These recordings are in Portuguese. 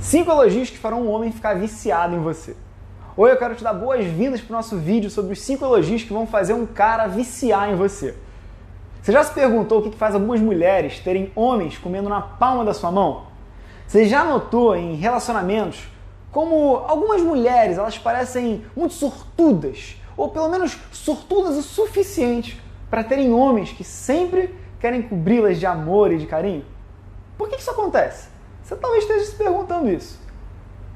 5 elogios que farão um homem ficar viciado em você. Hoje eu quero te dar boas-vindas para o nosso vídeo sobre os 5 elogios que vão fazer um cara viciar em você. Você já se perguntou o que faz algumas mulheres terem homens comendo na palma da sua mão? Você já notou em relacionamentos como algumas mulheres elas parecem muito sortudas, ou pelo menos sortudas o suficiente para terem homens que sempre querem cobri-las de amor e de carinho? Por que isso acontece? Você talvez esteja se perguntando isso.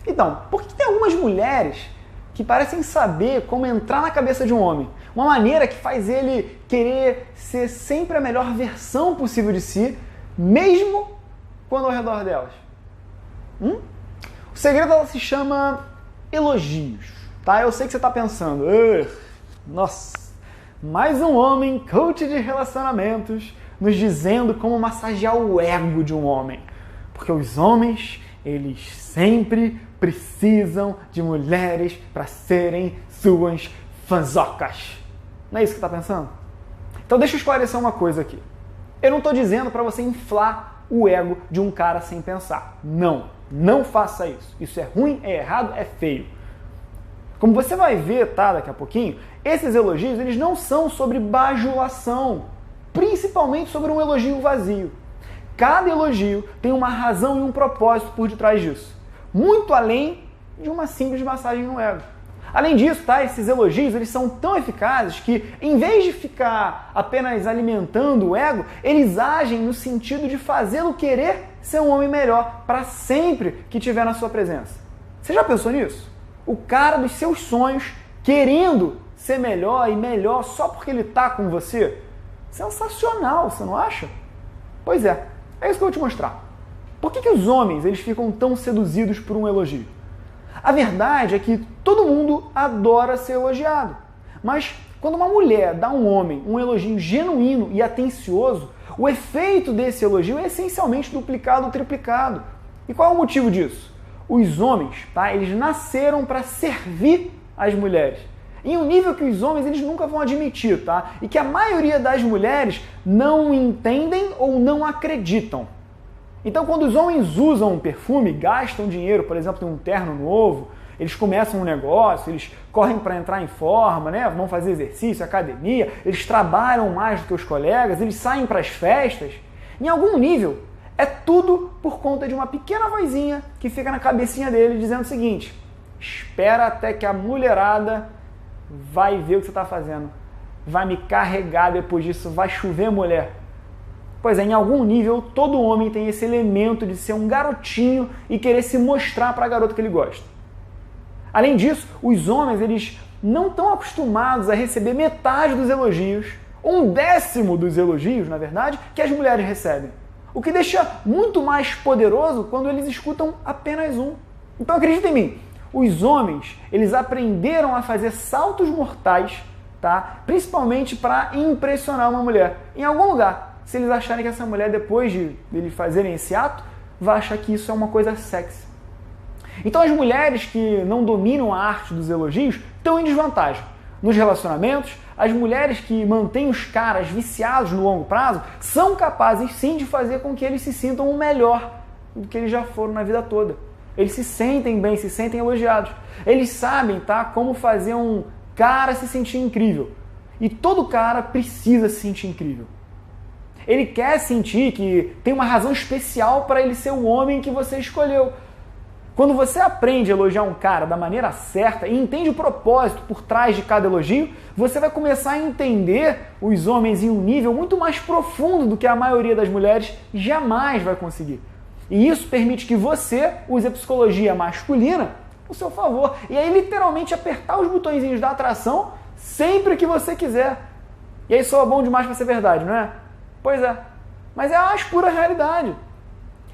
Então, por que tem algumas mulheres que parecem saber como entrar na cabeça de um homem? Uma maneira que faz ele querer ser sempre a melhor versão possível de si, mesmo quando ao redor delas. O segredo dela se chama elogios, tá? Eu sei que você está pensando, nossa, mais um homem coach de relacionamentos nos dizendo como massagear o ego de um homem. Porque os homens, eles sempre precisam de mulheres para serem suas fanzocas. Não é isso que você está pensando? Então deixa eu esclarecer uma coisa aqui. Eu não estou dizendo para você inflar o ego de um cara sem pensar. Não faça isso. Isso é ruim, é errado, é feio. Como você vai ver, tá, daqui a pouquinho, esses elogios eles não são sobre bajulação, principalmente sobre um elogio vazio. Cada elogio tem uma razão e um propósito por detrás disso, muito além de uma simples massagem no ego. Além disso, tá, esses elogios eles são tão eficazes que, em vez de ficar apenas alimentando o ego, eles agem no sentido de fazê-lo querer ser um homem melhor para sempre que estiver na sua presença. Você já pensou nisso? O cara dos seus sonhos querendo ser melhor e melhor só porque ele está com você? Sensacional, você não acha? Pois é. É isso que eu vou te mostrar. Por que os homens eles ficam tão seduzidos por um elogio? A verdade é que todo mundo adora ser elogiado. Mas quando uma mulher dá a um homem um elogio genuíno e atencioso, o efeito desse elogio é essencialmente duplicado ou triplicado. E qual é o motivo disso? Os homens, tá, eles nasceram para servir as mulheres. Em um nível que os homens eles nunca vão admitir, tá? E que a maioria das mulheres não entendem ou não acreditam. Então, quando os homens usam um perfume, gastam dinheiro, por exemplo, tem um terno novo, eles começam um negócio, eles correm para entrar em forma, né? Vão fazer exercício, academia, eles trabalham mais do que os colegas, eles saem para as festas. Em algum nível, é tudo por conta de uma pequena vozinha que fica na cabecinha dele dizendo o seguinte: espera até que a mulherada vai ver o que você está fazendo, vai me carregar depois disso, vai chover mulher. Pois é, em algum nível, todo homem tem esse elemento de ser um garotinho e querer se mostrar para a garota que ele gosta. Além disso, os homens eles não estão acostumados a receber metade dos elogios, ou 1/10 dos elogios, na verdade, que as mulheres recebem. O que deixa muito mais poderoso quando eles escutam apenas um. Então acredita em mim, os homens, eles aprenderam a fazer saltos mortais, tá? Principalmente para impressionar uma mulher. Em algum lugar, se eles acharem que essa mulher, depois de eles fazerem esse ato, vai achar que isso é uma coisa sexy. Então as mulheres que não dominam a arte dos elogios estão em desvantagem. Nos relacionamentos, as mulheres que mantêm os caras viciados no longo prazo são capazes sim de fazer com que eles se sintam o melhor do que eles já foram na vida toda. Eles se sentem bem, se sentem elogiados. Eles sabem, tá, como fazer um cara se sentir incrível. E todo cara precisa se sentir incrível. Ele quer sentir que tem uma razão especial para ele ser o homem que você escolheu. Quando você aprende a elogiar um cara da maneira certa e entende o propósito por trás de cada elogio, você vai começar a entender os homens em um nível muito mais profundo do que a maioria das mulheres jamais vai conseguir. E isso permite que você use a psicologia masculina ao seu favor. E aí, literalmente, apertar os botõezinhos da atração sempre que você quiser. E aí soa bom demais para ser verdade, não é? Pois é. Mas é a mais pura realidade.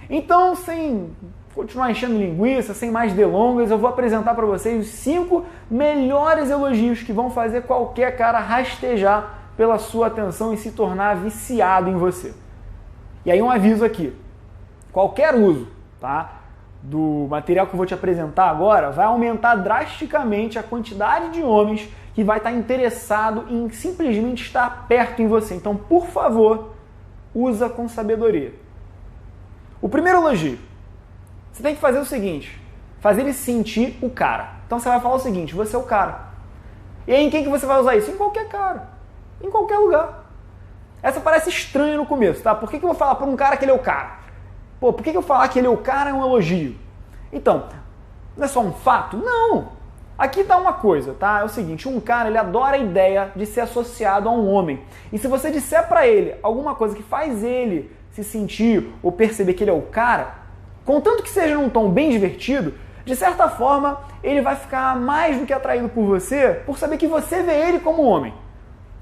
Então, sem continuar enchendo linguiça, sem mais delongas, eu vou apresentar para vocês os 5 melhores elogios que vão fazer qualquer cara rastejar pela sua atenção e se tornar viciado em você. E aí um aviso aqui. Qualquer uso, tá, do material que eu vou te apresentar agora vai aumentar drasticamente a quantidade de homens que vai estar interessado em simplesmente estar perto em você. Então, por favor, usa com sabedoria. O primeiro elogio. Você tem que fazer o seguinte, fazer ele sentir o cara. Então você vai falar o seguinte, você é o cara. E aí em quem que você vai usar isso? Em qualquer cara, em qualquer lugar. Essa parece estranha no começo, tá? Por que eu vou falar para um cara que ele é o cara? Pô, por que eu falar que ele é o cara é um elogio? Então, não é só um fato? Não! Aqui tá uma coisa, tá? É o seguinte, um cara, ele adora a ideia de ser associado a um homem. E se você disser pra ele alguma coisa que faz ele se sentir ou perceber que ele é o cara, contanto que seja num tom bem divertido, de certa forma, ele vai ficar mais do que atraído por você, por saber que você vê ele como homem.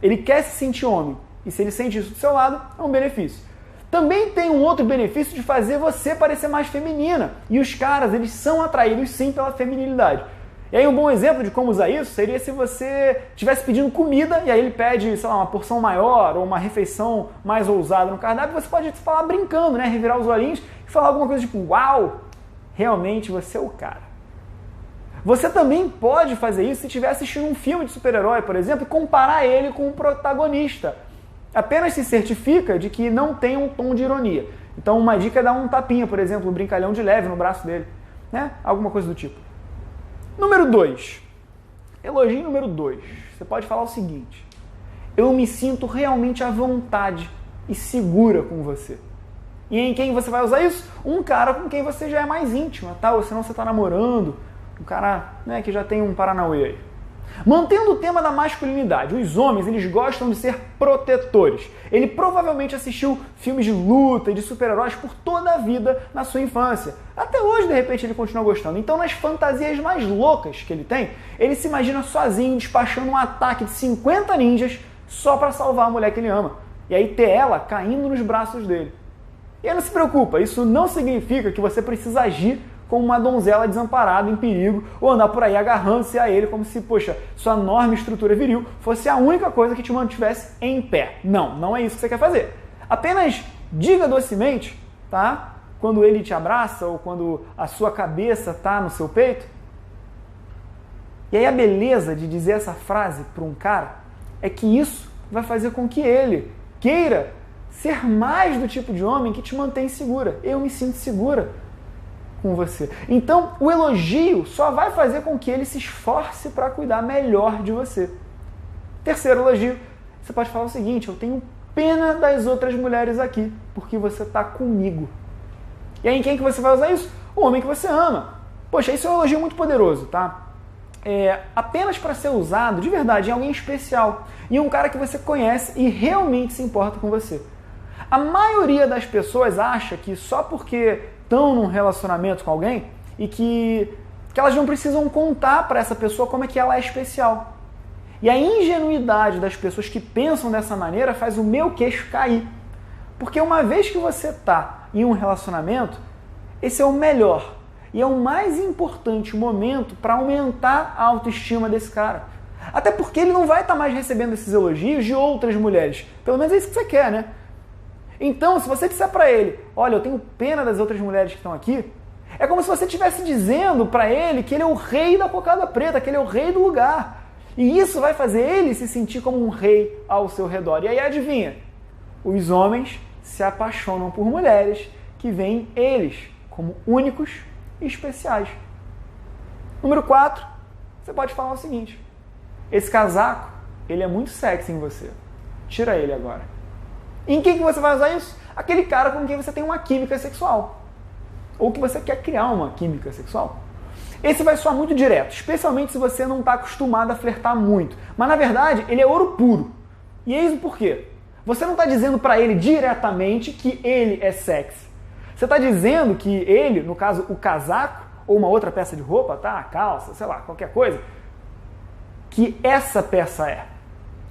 Ele quer se sentir homem. E se ele sente isso do seu lado, é um benefício. Também tem um outro benefício de fazer você parecer mais feminina. E os caras, eles são atraídos sim pela feminilidade. E aí um bom exemplo de como usar isso seria se você estivesse pedindo comida e aí ele pede, sei lá, uma porção maior ou uma refeição mais ousada no cardápio, você pode falar brincando, né? Revirar os olhinhos e falar alguma coisa tipo, uau, realmente você é o cara. Você também pode fazer isso se estiver assistindo um filme de super-herói, por exemplo, e comparar ele com o protagonista. Apenas se certifica de que não tem um tom de ironia. Então uma dica é dar um tapinha, por exemplo, um brincalhão de leve no braço dele, né? Alguma coisa do tipo. Número 2. Elogio número 2. Você pode falar o seguinte, eu me sinto realmente à vontade e segura com você. E em quem você vai usar isso? Um cara com quem você já é mais íntima, tá? Ou senão você está namorando, um cara, né, que já tem um paranauê aí. Mantendo o tema da masculinidade, os homens, eles gostam de ser protetores. Ele provavelmente assistiu filmes de luta e de super-heróis por toda a vida na sua infância. Até hoje, de repente, ele continua gostando. Então, nas fantasias mais loucas que ele tem, ele se imagina sozinho despachando um ataque de 50 ninjas só para salvar a mulher que ele ama. E aí ter ela caindo nos braços dele. E aí não se preocupa, isso não significa que você precisa agir como uma donzela desamparada, em perigo, ou andar por aí agarrando-se a ele como se, poxa, sua enorme estrutura viril fosse a única coisa que te mantivesse em pé. Não, não é isso que você quer fazer. Apenas diga docemente, tá? Quando ele te abraça ou quando a sua cabeça está no seu peito. E aí a beleza de dizer essa frase para um cara é que isso vai fazer com que ele queira ser mais do tipo de homem que te mantém segura. Eu me sinto segura com você. Então, o elogio só vai fazer com que ele se esforce para cuidar melhor de você. Terceiro elogio, você pode falar o seguinte, eu tenho pena das outras mulheres aqui, porque você está comigo. E aí, em quem que você vai usar isso? O homem que você ama. Poxa, isso é um elogio muito poderoso, tá? Apenas para ser usado, de verdade, em alguém especial. E um cara que você conhece e realmente se importa com você. A maioria das pessoas acha que só porque estão num relacionamento com alguém e que elas não precisam contar para essa pessoa como é que ela é especial. E a ingenuidade das pessoas que pensam dessa maneira faz o meu queixo cair. Porque uma vez que você está em um relacionamento, esse é o melhor e é o mais importante momento para aumentar a autoestima desse cara. Até porque ele não vai estar mais recebendo esses elogios de outras mulheres. Pelo menos é isso que você quer, né? Então, se você disser para ele, olha, eu tenho pena das outras mulheres que estão aqui, é como se você estivesse dizendo para ele que ele é o rei da cocada preta, que ele é o rei do lugar. E isso vai fazer ele se sentir como um rei ao seu redor. E aí, adivinha? Os homens se apaixonam por mulheres que veem eles como únicos e especiais. Número 4, você pode falar o seguinte, esse casaco, ele é muito sexy em você. Tira ele agora. Em quem que você vai usar isso? Aquele cara com quem você tem uma química sexual. Ou que você quer criar uma química sexual. Esse vai soar muito direto, especialmente se você não está acostumado a flertar muito. Mas na verdade, ele é ouro puro. E eis o porquê. Você não está dizendo para ele diretamente que ele é sexy. Você está dizendo que ele, no caso o casaco, ou uma outra peça de roupa, tá? A calça, sei lá, qualquer coisa, que essa peça é.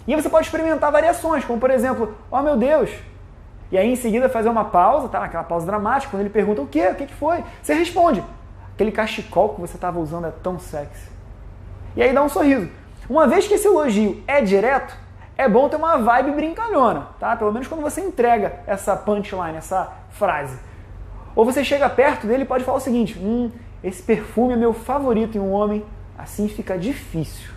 E aí você pode experimentar variações, como por exemplo, oh meu Deus, e aí em seguida fazer uma pausa, tá? Aquela pausa dramática, quando ele pergunta o quê? O que foi? Você responde, aquele cachecol que você estava usando é tão sexy. E aí dá um sorriso. Uma vez que esse elogio é direto, é bom ter uma vibe brincalhona, tá? Pelo menos quando você entrega essa punchline, essa frase. Ou você chega perto dele e pode falar o seguinte, esse perfume é meu favorito em um homem, assim fica difícil.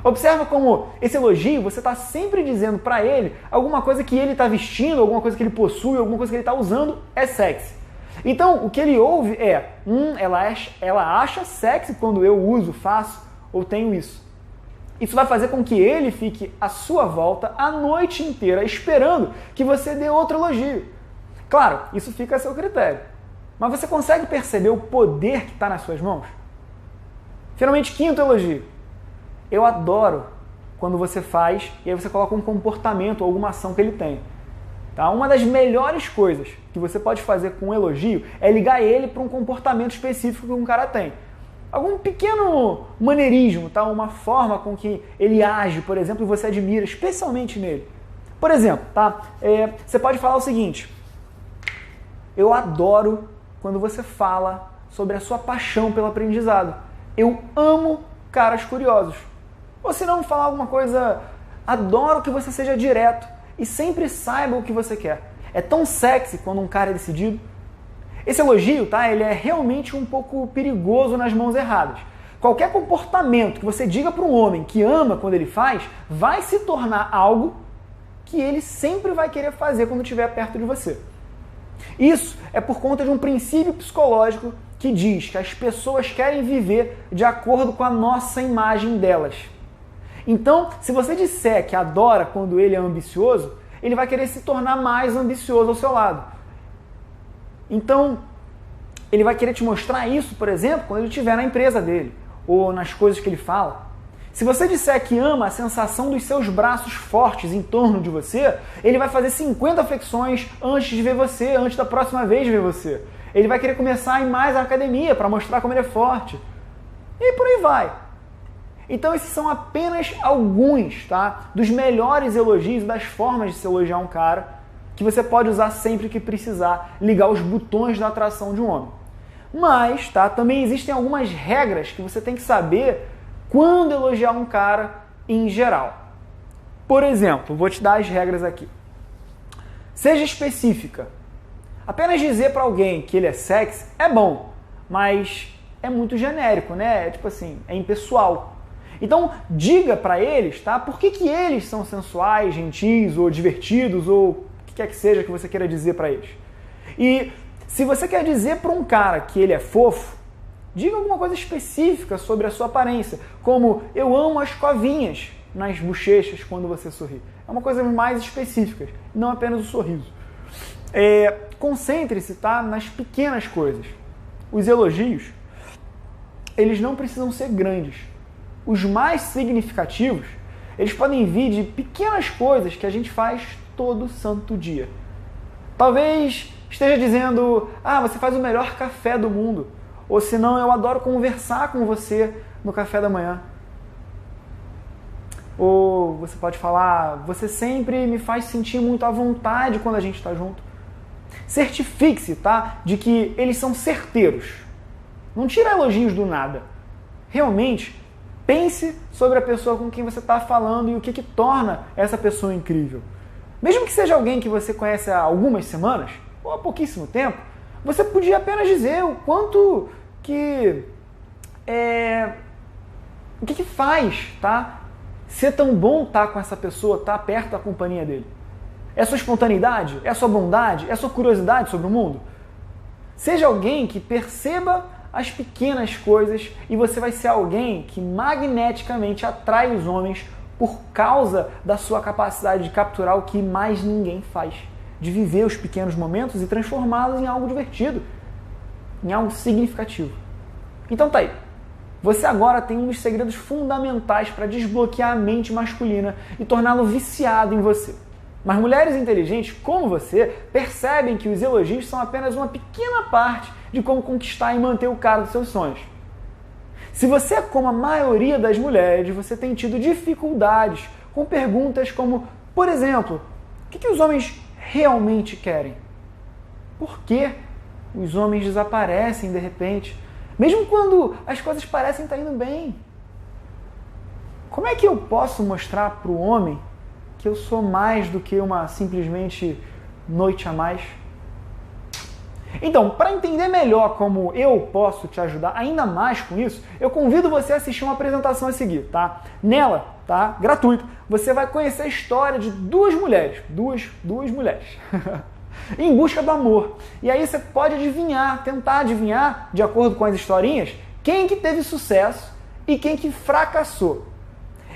Observa como esse elogio, você está sempre dizendo para ele alguma coisa que ele está vestindo, alguma coisa que ele possui, alguma coisa que ele está usando é sexy. Então, o que ele ouve é, ela acha sexy quando eu uso, faço ou tenho isso. Isso vai fazer com que ele fique à sua volta a noite inteira esperando que você dê outro elogio. Claro, isso fica a seu critério. Mas você consegue perceber o poder que está nas suas mãos? Finalmente, quinto elogio. Eu adoro quando você faz e aí você coloca um comportamento ou alguma ação que ele tem. Tá? Uma das melhores coisas que você pode fazer com um elogio é ligar ele para um comportamento específico que um cara tem. Algum pequeno maneirismo, tá? Uma forma com que ele age, por exemplo, e você admira especialmente nele. Por exemplo, tá? Você pode falar o seguinte: eu adoro quando você fala sobre a sua paixão pelo aprendizado. Eu amo caras curiosos. Ou se não, falar alguma coisa, adoro que você seja direto e sempre saiba o que você quer. É tão sexy quando um cara é decidido. Esse elogio, tá? Ele é realmente um pouco perigoso nas mãos erradas. Qualquer comportamento que você diga para um homem que ama quando ele faz, vai se tornar algo que ele sempre vai querer fazer quando estiver perto de você. Isso é por conta de um princípio psicológico que diz que as pessoas querem viver de acordo com a nossa imagem delas. Então, se você disser que adora quando ele é ambicioso, ele vai querer se tornar mais ambicioso ao seu lado. Então, ele vai querer te mostrar isso, por exemplo, quando ele estiver na empresa dele, ou nas coisas que ele fala. Se você disser que ama a sensação dos seus braços fortes em torno de você, ele vai fazer 50 flexões antes de ver você, antes da próxima vez de ver você. Ele vai querer começar a ir mais à academia para mostrar como ele é forte. E por aí vai. Então esses são apenas alguns, tá, dos melhores elogios, das formas de se elogiar um cara, que você pode usar sempre que precisar ligar os botões da atração de um homem. Mas, tá, também existem algumas regras que você tem que saber quando elogiar um cara em geral. Por exemplo, vou te dar as regras aqui. Seja específica. Apenas dizer para alguém que ele é sexy é bom, mas é muito genérico, né? É tipo assim, é impessoal. Então, diga para eles, tá? Por que eles são sensuais, gentis ou divertidos ou o que quer que seja que você queira dizer para eles. E se você quer dizer para um cara que ele é fofo, diga alguma coisa específica sobre a sua aparência, como eu amo as covinhas nas bochechas quando você sorri. É uma coisa mais específica, não apenas o sorriso. Concentre-se, tá, nas pequenas coisas. Os elogios, eles não precisam ser grandes. Os mais significativos, eles podem vir de pequenas coisas que a gente faz todo santo dia. Talvez esteja dizendo, você faz o melhor café do mundo. Ou se não, eu adoro conversar com você no café da manhã. Ou você pode falar, você sempre me faz sentir muito à vontade quando a gente está junto. Certifique-se, tá, de que eles são certeiros. Não tira elogios do nada. Realmente, pense sobre a pessoa com quem você está falando e o que torna essa pessoa incrível. Mesmo que seja alguém que você conhece há algumas semanas, ou há pouquíssimo tempo, você podia apenas dizer o quanto que... o que faz, tá? Ser tão bom estar com essa pessoa, estar perto da companhia dele. É sua espontaneidade? É sua bondade? É sua curiosidade sobre o mundo? Seja alguém que perceba as pequenas coisas e você vai ser alguém que magneticamente atrai os homens por causa da sua capacidade de capturar o que mais ninguém faz. De viver os pequenos momentos e transformá-los em algo divertido, em algo significativo. Então tá aí. Você agora tem um dos segredos fundamentais para desbloquear a mente masculina e torná-lo viciado em você. Mas mulheres inteligentes como você percebem que os elogios são apenas uma pequena parte de como conquistar e manter o cara dos seus sonhos. Se você é como a maioria das mulheres, você tem tido dificuldades com perguntas como, por exemplo, o que os homens realmente querem? Por que os homens desaparecem de repente, mesmo quando as coisas parecem estar indo bem? Como é que eu posso mostrar para o homem que eu sou mais do que uma simplesmente noite a mais? Então, para entender melhor como eu posso te ajudar ainda mais com isso, eu convido você a assistir uma apresentação a seguir, tá? Nela, tá? Gratuito, você vai conhecer a história de duas mulheres. Duas mulheres. em busca do amor. E aí você pode adivinhar, tentar adivinhar, de acordo com as historinhas, quem que teve sucesso e quem que fracassou.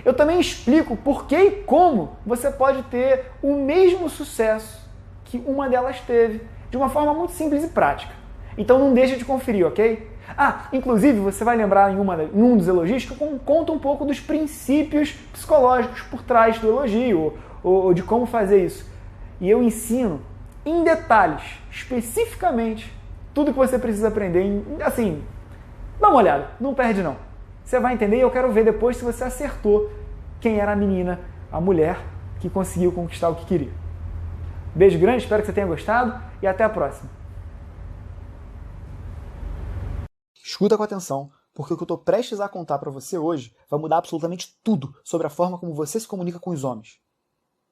Eu também explico por que e como você pode ter o mesmo sucesso que uma delas teve, de uma forma muito simples e prática. Então não deixa de conferir, ok? Inclusive você vai lembrar em um dos elogios que eu conto um pouco dos princípios psicológicos por trás do elogio, ou de como fazer isso. E eu ensino em detalhes, especificamente, tudo que você precisa aprender. Assim, dá uma olhada, não perde não. Você vai entender e eu quero ver depois se você acertou quem era a menina, a mulher que conseguiu conquistar o que queria. Beijo grande, espero que você tenha gostado e até a próxima. Escuta com atenção, porque o que eu estou prestes a contar para você hoje vai mudar absolutamente tudo sobre a forma como você se comunica com os homens.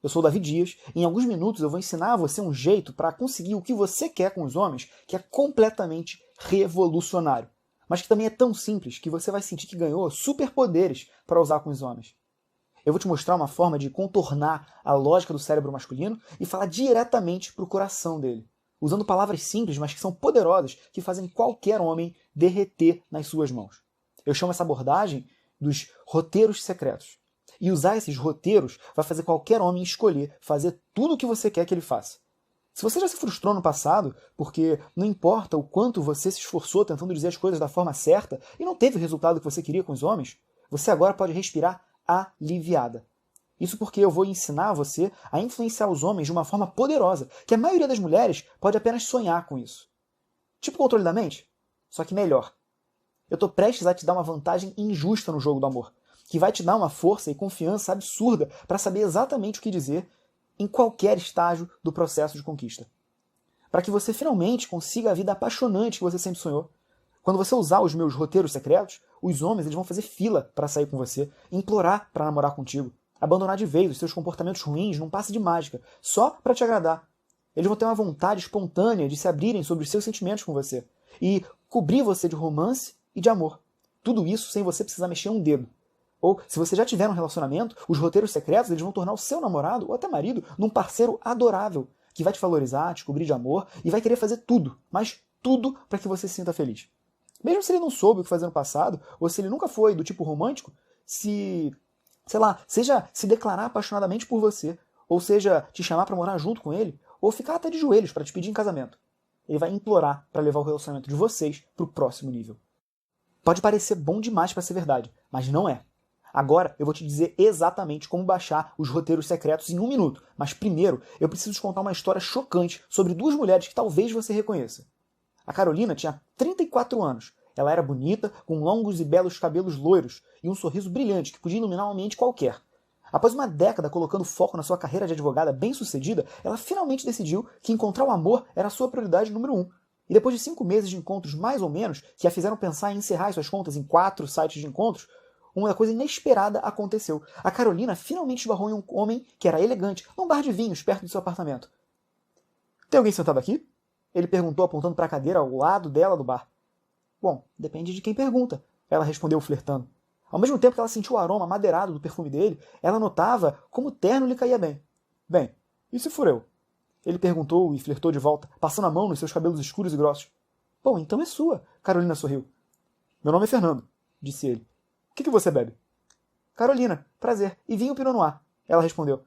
Eu sou o Davi Dias e em alguns minutos eu vou ensinar a você um jeito para conseguir o que você quer com os homens que é completamente revolucionário, mas que também é tão simples que você vai sentir que ganhou superpoderes para usar com os homens. Eu vou te mostrar uma forma de contornar a lógica do cérebro masculino e falar diretamente para o coração dele, usando palavras simples, mas que são poderosas, que fazem qualquer homem derreter nas suas mãos. Eu chamo essa abordagem dos roteiros secretos. E usar esses roteiros vai fazer qualquer homem escolher fazer tudo o que você quer que ele faça. Se você já se frustrou no passado, porque não importa o quanto você se esforçou tentando dizer as coisas da forma certa e não teve o resultado que você queria com os homens, você agora pode respirar aliviada. Isso porque eu vou ensinar você a influenciar os homens de uma forma poderosa, que a maioria das mulheres pode apenas sonhar com isso. Tipo controle da mente, só que melhor. Eu estou prestes a te dar uma vantagem injusta no jogo do amor, que vai te dar uma força e confiança absurda para saber exatamente o que dizer em qualquer estágio do processo de conquista. Para que você finalmente consiga a vida apaixonante que você sempre sonhou. Quando você usar os meus roteiros secretos, os homens eles vão fazer fila para sair com você, implorar para namorar contigo, abandonar de vez os seus comportamentos ruins num passe de mágica, só para te agradar. Eles vão ter uma vontade espontânea de se abrirem sobre os seus sentimentos com você e cobrir você de romance e de amor. Tudo isso sem você precisar mexer um dedo. Ou, se você já tiver um relacionamento, os roteiros secretos eles vão tornar o seu namorado ou até marido num parceiro adorável, que vai te valorizar, te cobrir de amor e vai querer fazer tudo, mas tudo para que você se sinta feliz. Mesmo se ele não soube o que fazer no passado, ou se ele nunca foi do tipo romântico, seja se declarar apaixonadamente por você, ou seja, te chamar para morar junto com ele, ou ficar até de joelhos para te pedir em casamento. Ele vai implorar para levar o relacionamento de vocês para o próximo nível. Pode parecer bom demais para ser verdade, mas não é. Agora eu vou te dizer exatamente como baixar os roteiros secretos em 1 minuto, mas primeiro eu preciso te contar uma história chocante sobre 2 mulheres que talvez você reconheça. A Carolina tinha 34 anos. Ela era bonita, com longos e belos cabelos loiros e um sorriso brilhante que podia iluminar um ambiente qualquer. Após uma década colocando foco na sua carreira de advogada bem-sucedida, ela finalmente decidiu que encontrar o amor era a sua prioridade número 1. E depois de 5 meses de encontros mais ou menos, que a fizeram pensar em encerrar suas contas em 4 sites de encontros, uma coisa inesperada aconteceu. A Carolina finalmente esbarrou em um homem que era elegante, num bar de vinhos perto do seu apartamento. "Tem alguém sentado aqui?" Ele perguntou apontando para a cadeira ao lado dela do bar. "Bom, depende de quem pergunta", ela respondeu flertando. Ao mesmo tempo que ela sentiu o aroma madeirado do perfume dele, ela notava como o terno lhe caía bem. "Bem, e se for eu?" Ele perguntou e flertou de volta, passando a mão nos seus cabelos escuros e grossos. "Bom, então é sua", Carolina sorriu. "Meu nome é Fernando", disse ele. "O que você bebe?" "Carolina, prazer, e vinho Pinot Noir", ela respondeu.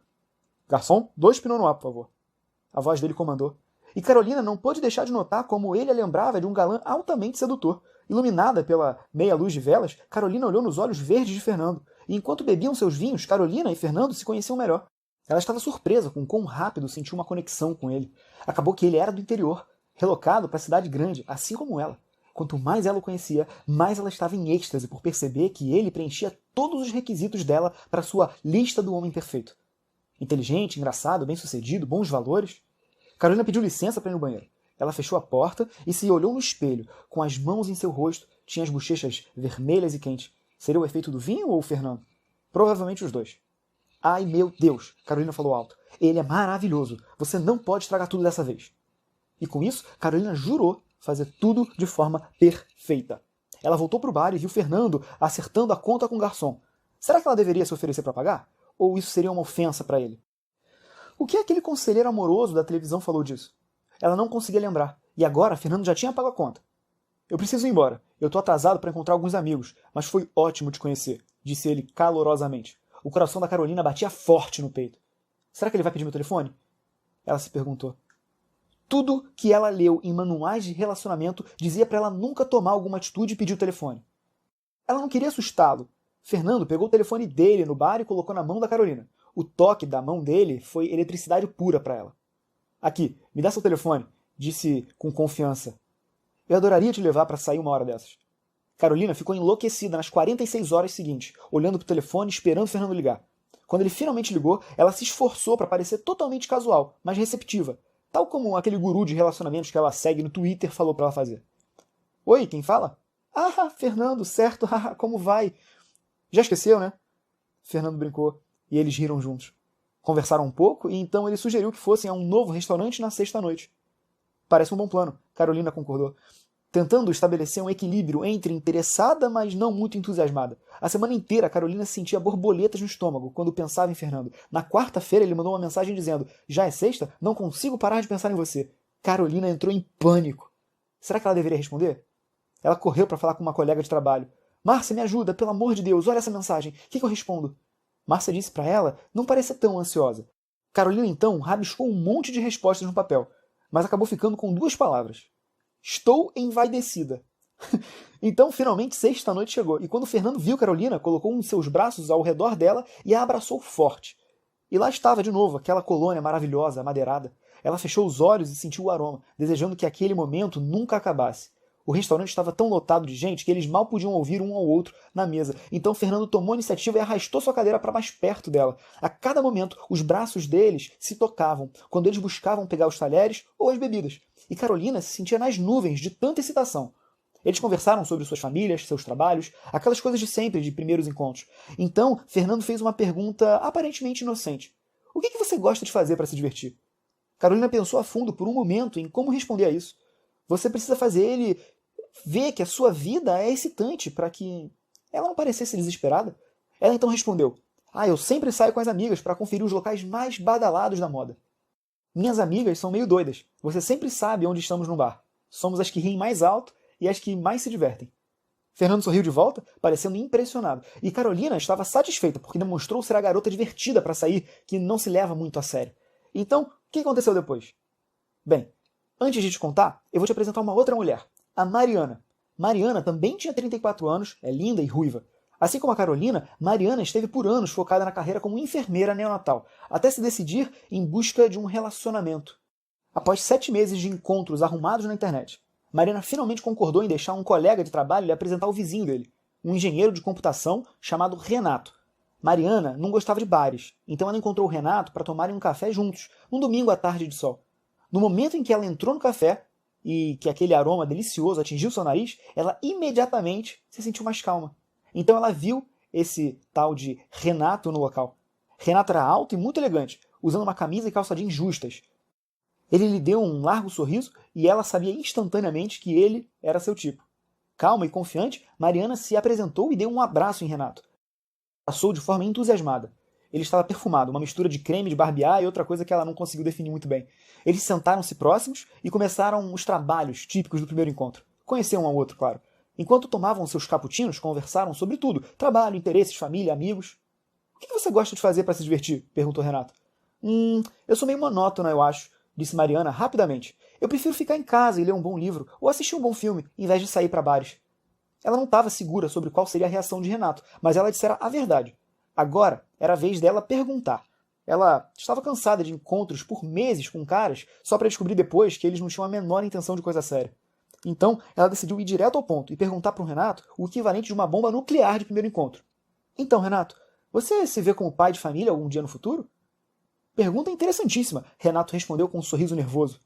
"Garçom, 2 Pinot Noir, por favor." A voz dele comandou. E Carolina não pôde deixar de notar como ele a lembrava de um galã altamente sedutor. Iluminada pela meia luz de velas, Carolina olhou nos olhos verdes de Fernando, e enquanto bebiam seus vinhos, Carolina e Fernando se conheciam melhor. Ela estava surpresa com quão rápido sentiu uma conexão com ele. Acabou que ele era do interior, relocado para a cidade grande, assim como ela. Quanto mais ela o conhecia, mais ela estava em êxtase por perceber que ele preenchia todos os requisitos dela para sua lista do homem perfeito. Inteligente, engraçado, bem-sucedido, bons valores. Carolina pediu licença para ir no banheiro. Ela fechou a porta e se olhou no espelho, com as mãos em seu rosto. Tinha as bochechas vermelhas e quentes. Seria o efeito do vinho ou o Fernando? Provavelmente os dois. "Ai, meu Deus", Carolina falou alto. "Ele é maravilhoso. Você não pode estragar tudo dessa vez." E com isso, Carolina jurou fazer tudo de forma perfeita. Ela voltou para o bar e viu Fernando acertando a conta com o garçom. Será que ela deveria se oferecer para pagar? Ou isso seria uma ofensa para ele? O que aquele conselheiro amoroso da televisão falou disso? Ela não conseguia lembrar. E agora, Fernando já tinha pago a conta. Eu preciso ir embora. Eu tô atrasado para encontrar alguns amigos, mas foi ótimo te conhecer, disse ele calorosamente. O coração da Carolina batia forte no peito. Será que ele vai pedir meu telefone? Ela se perguntou. Tudo que ela leu em manuais de relacionamento dizia para ela nunca tomar alguma atitude e pedir o telefone. Ela não queria assustá-lo. Fernando pegou o telefone dele no bar e colocou na mão da Carolina. O toque da mão dele foi eletricidade pura para ela. Aqui, me dá seu telefone, disse com confiança. Eu adoraria te levar para sair uma hora dessas. Carolina ficou enlouquecida nas 46 horas seguintes, olhando para o telefone e esperando Fernando ligar. Quando ele finalmente ligou, ela se esforçou para parecer totalmente casual, mas receptiva, tal como aquele guru de relacionamentos que ela segue no Twitter falou para ela fazer. Oi, quem fala? Ah, Fernando, certo, como vai? Já esqueceu, né? Fernando brincou, e eles riram juntos. Conversaram um pouco, e então ele sugeriu que fossem a um novo restaurante na sexta-noite. Parece um bom plano, Carolina concordou, tentando estabelecer um equilíbrio entre interessada, mas não muito entusiasmada. A semana inteira, a Carolina sentia borboletas no estômago quando pensava em Fernando. Na quarta-feira, ele mandou uma mensagem dizendo: já é sexta? Não consigo parar de pensar em você. Carolina entrou em pânico. Será que ela deveria responder? Ela correu para falar com uma colega de trabalho. Márcia, me ajuda, pelo amor de Deus, olha essa mensagem. O que eu respondo? Márcia disse para ela não parecer tão ansiosa. Carolina, então, rabiscou um monte de respostas no papel, mas acabou ficando com 2 palavras. Estou envaidecida. Então, finalmente, sexta-noite chegou, e quando Fernando viu Carolina, colocou um de seus braços ao redor dela e a abraçou forte. E lá estava de novo, aquela colônia maravilhosa, amadeirada. Ela fechou os olhos e sentiu o aroma, desejando que aquele momento nunca acabasse. O restaurante estava tão lotado de gente que eles mal podiam ouvir um ao outro na mesa. Então Fernando tomou a iniciativa e arrastou sua cadeira para mais perto dela. A cada momento, os braços deles se tocavam, quando eles buscavam pegar os talheres ou as bebidas. E Carolina se sentia nas nuvens de tanta excitação. Eles conversaram sobre suas famílias, seus trabalhos, aquelas coisas de sempre, de primeiros encontros. Então, Fernando fez uma pergunta aparentemente inocente. O que você gosta de fazer para se divertir? Carolina pensou a fundo por um momento em como responder a isso. Você precisa fazer ele ver que a sua vida é excitante para que ela não parecesse desesperada. Ela então respondeu: eu sempre saio com as amigas para conferir os locais mais badalados da moda. Minhas amigas são meio doidas. Você sempre sabe onde estamos no bar. Somos as que riem mais alto e as que mais se divertem. Fernando sorriu de volta, parecendo impressionado. E Carolina estava satisfeita, porque demonstrou ser a garota divertida para sair, que não se leva muito a sério. Então, o que aconteceu depois? Bem, antes de te contar, eu vou te apresentar uma outra mulher, a Mariana. Mariana também tinha 34 anos, é linda e ruiva. Assim como a Carolina, Mariana esteve por anos focada na carreira como enfermeira neonatal, até se decidir em busca de um relacionamento. Após 7 meses de encontros arrumados na internet, Mariana finalmente concordou em deixar um colega de trabalho lhe apresentar o vizinho dele, um engenheiro de computação chamado Renato. Mariana não gostava de bares, então ela encontrou o Renato para tomarem um café juntos, um domingo à tarde de sol. No momento em que ela entrou no café, e que aquele aroma delicioso atingiu seu nariz, ela imediatamente se sentiu mais calma. Então ela viu esse tal de Renato no local. Renato era alto e muito elegante, usando uma camisa e calça jeans justas. Ele lhe deu um largo sorriso e ela sabia instantaneamente que ele era seu tipo. Calma e confiante, Mariana se apresentou e deu um abraço em Renato. Passou de forma entusiasmada. Ele estava perfumado, uma mistura de creme de barbear e outra coisa que ela não conseguiu definir muito bem. Eles sentaram-se próximos e começaram os trabalhos típicos do primeiro encontro. Conheciam um ao outro, claro. Enquanto tomavam seus cappuccinos, conversaram sobre tudo. Trabalho, interesses, família, amigos. O que você gosta de fazer para se divertir? Perguntou Renato. Eu sou meio monótona, eu acho, disse Mariana rapidamente. Eu prefiro ficar em casa e ler um bom livro ou assistir um bom filme, em vez de sair para bares. Ela não estava segura sobre qual seria a reação de Renato, mas ela dissera a verdade. Agora era a vez dela perguntar. Ela estava cansada de encontros por meses com caras só para descobrir depois que eles não tinham a menor intenção de coisa séria. Então, ela decidiu ir direto ao ponto e perguntar para o Renato o equivalente de uma bomba nuclear de primeiro encontro. Então, Renato, você se vê como pai de família algum dia no futuro? Pergunta interessantíssima, Renato respondeu com um sorriso nervoso.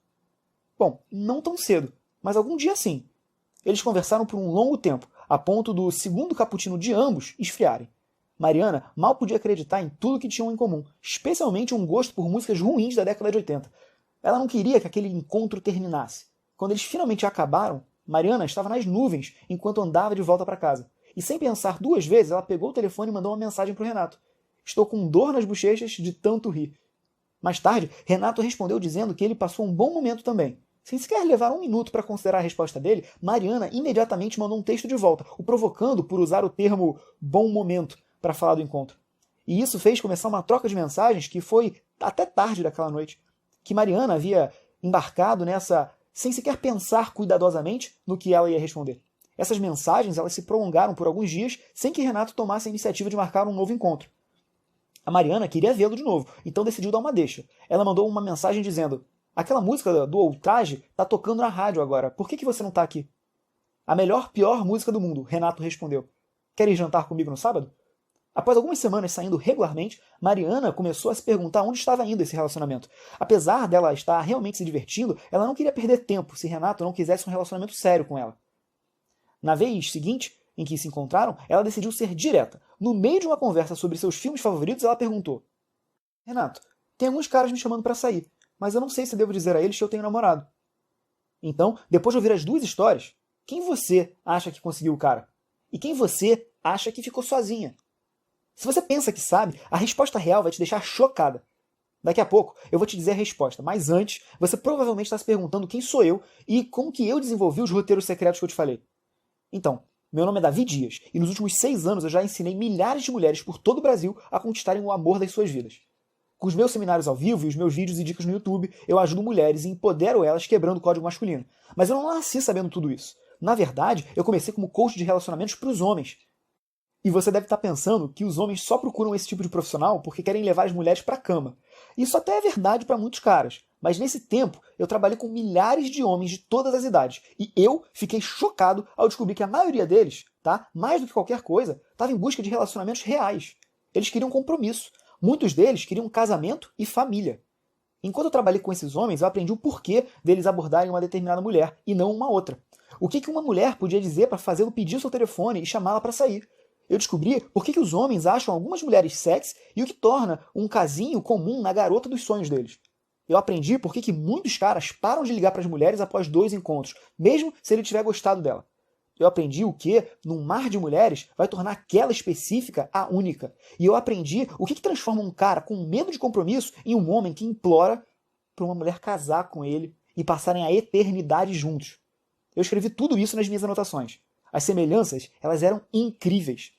Bom, não tão cedo, mas algum dia sim. Eles conversaram por um longo tempo, a ponto do segundo cappuccino de ambos esfriarem. Mariana mal podia acreditar em tudo que tinham em comum, especialmente um gosto por músicas ruins da década de 80. Ela não queria que aquele encontro terminasse. Quando eles finalmente acabaram, Mariana estava nas nuvens enquanto andava de volta para casa. E sem pensar 2 vezes, ela pegou o telefone e mandou uma mensagem para o Renato. Estou com dor nas bochechas de tanto rir. Mais tarde, Renato respondeu dizendo que ele passou um bom momento também. Sem sequer levar um minuto para considerar a resposta dele, Mariana imediatamente mandou um texto de volta, o provocando por usar o termo bom momento para falar do encontro. E isso fez começar uma troca de mensagens que foi até tarde daquela noite, que Mariana havia embarcado nessa sem sequer pensar cuidadosamente no que ela ia responder. Essas mensagens elas se prolongaram por alguns dias sem que Renato tomasse a iniciativa de marcar um novo encontro. A Mariana queria vê-lo de novo, então decidiu dar uma deixa. Ela mandou uma mensagem dizendo: aquela música do Ultraje tá tocando na rádio agora, por que você não tá aqui? A melhor, pior música do mundo, Renato respondeu. Quer ir jantar comigo no sábado? Após algumas semanas saindo regularmente, Mariana começou a se perguntar onde estava indo esse relacionamento. Apesar dela estar realmente se divertindo, ela não queria perder tempo se Renato não quisesse um relacionamento sério com ela. Na vez seguinte, em que se encontraram, ela decidiu ser direta. No meio de uma conversa sobre seus filmes favoritos, ela perguntou: Renato, tem alguns caras me chamando para sair, mas eu não sei se devo dizer a eles que eu tenho namorado. Então, depois de ouvir as duas histórias, quem você acha que conseguiu o cara? E quem você acha que ficou sozinha? Se você pensa que sabe, a resposta real vai te deixar chocada. Daqui a pouco eu vou te dizer a resposta, mas antes você provavelmente está se perguntando quem sou eu e como que eu desenvolvi os roteiros secretos que eu te falei. Então, meu nome é Davi Dias e nos últimos 6 anos eu já ensinei milhares de mulheres por todo o Brasil a conquistarem o amor das suas vidas. Com os meus seminários ao vivo e os meus vídeos e dicas no YouTube, eu ajudo mulheres e empodero elas quebrando o código masculino. Mas eu não nasci sabendo tudo isso. Na verdade, eu comecei como coach de relacionamentos para os homens. E você deve estar pensando que os homens só procuram esse tipo de profissional porque querem levar as mulheres para a cama. Isso até é verdade para muitos caras, mas nesse tempo eu trabalhei com milhares de homens de todas as idades e eu fiquei chocado ao descobrir que a maioria deles, tá, mais do que qualquer coisa, estava em busca de relacionamentos reais. Eles queriam compromisso. Muitos deles queriam casamento e família. Enquanto eu trabalhei com esses homens, eu aprendi o porquê deles abordarem uma determinada mulher e não uma outra. O que uma mulher podia dizer para fazê-lo pedir o seu telefone e chamá-la para sair. Eu descobri por que os homens acham algumas mulheres sexy e o que torna um casinho comum na garota dos sonhos deles. Eu aprendi por que muitos caras param de ligar para as mulheres após 2 encontros, mesmo se ele tiver gostado dela. Eu aprendi o que, num mar de mulheres, vai tornar aquela específica a única. E eu aprendi o que transforma um cara com medo de compromisso em um homem que implora para uma mulher casar com ele e passarem a eternidade juntos. Eu escrevi tudo isso nas minhas anotações. As semelhanças, elas eram incríveis.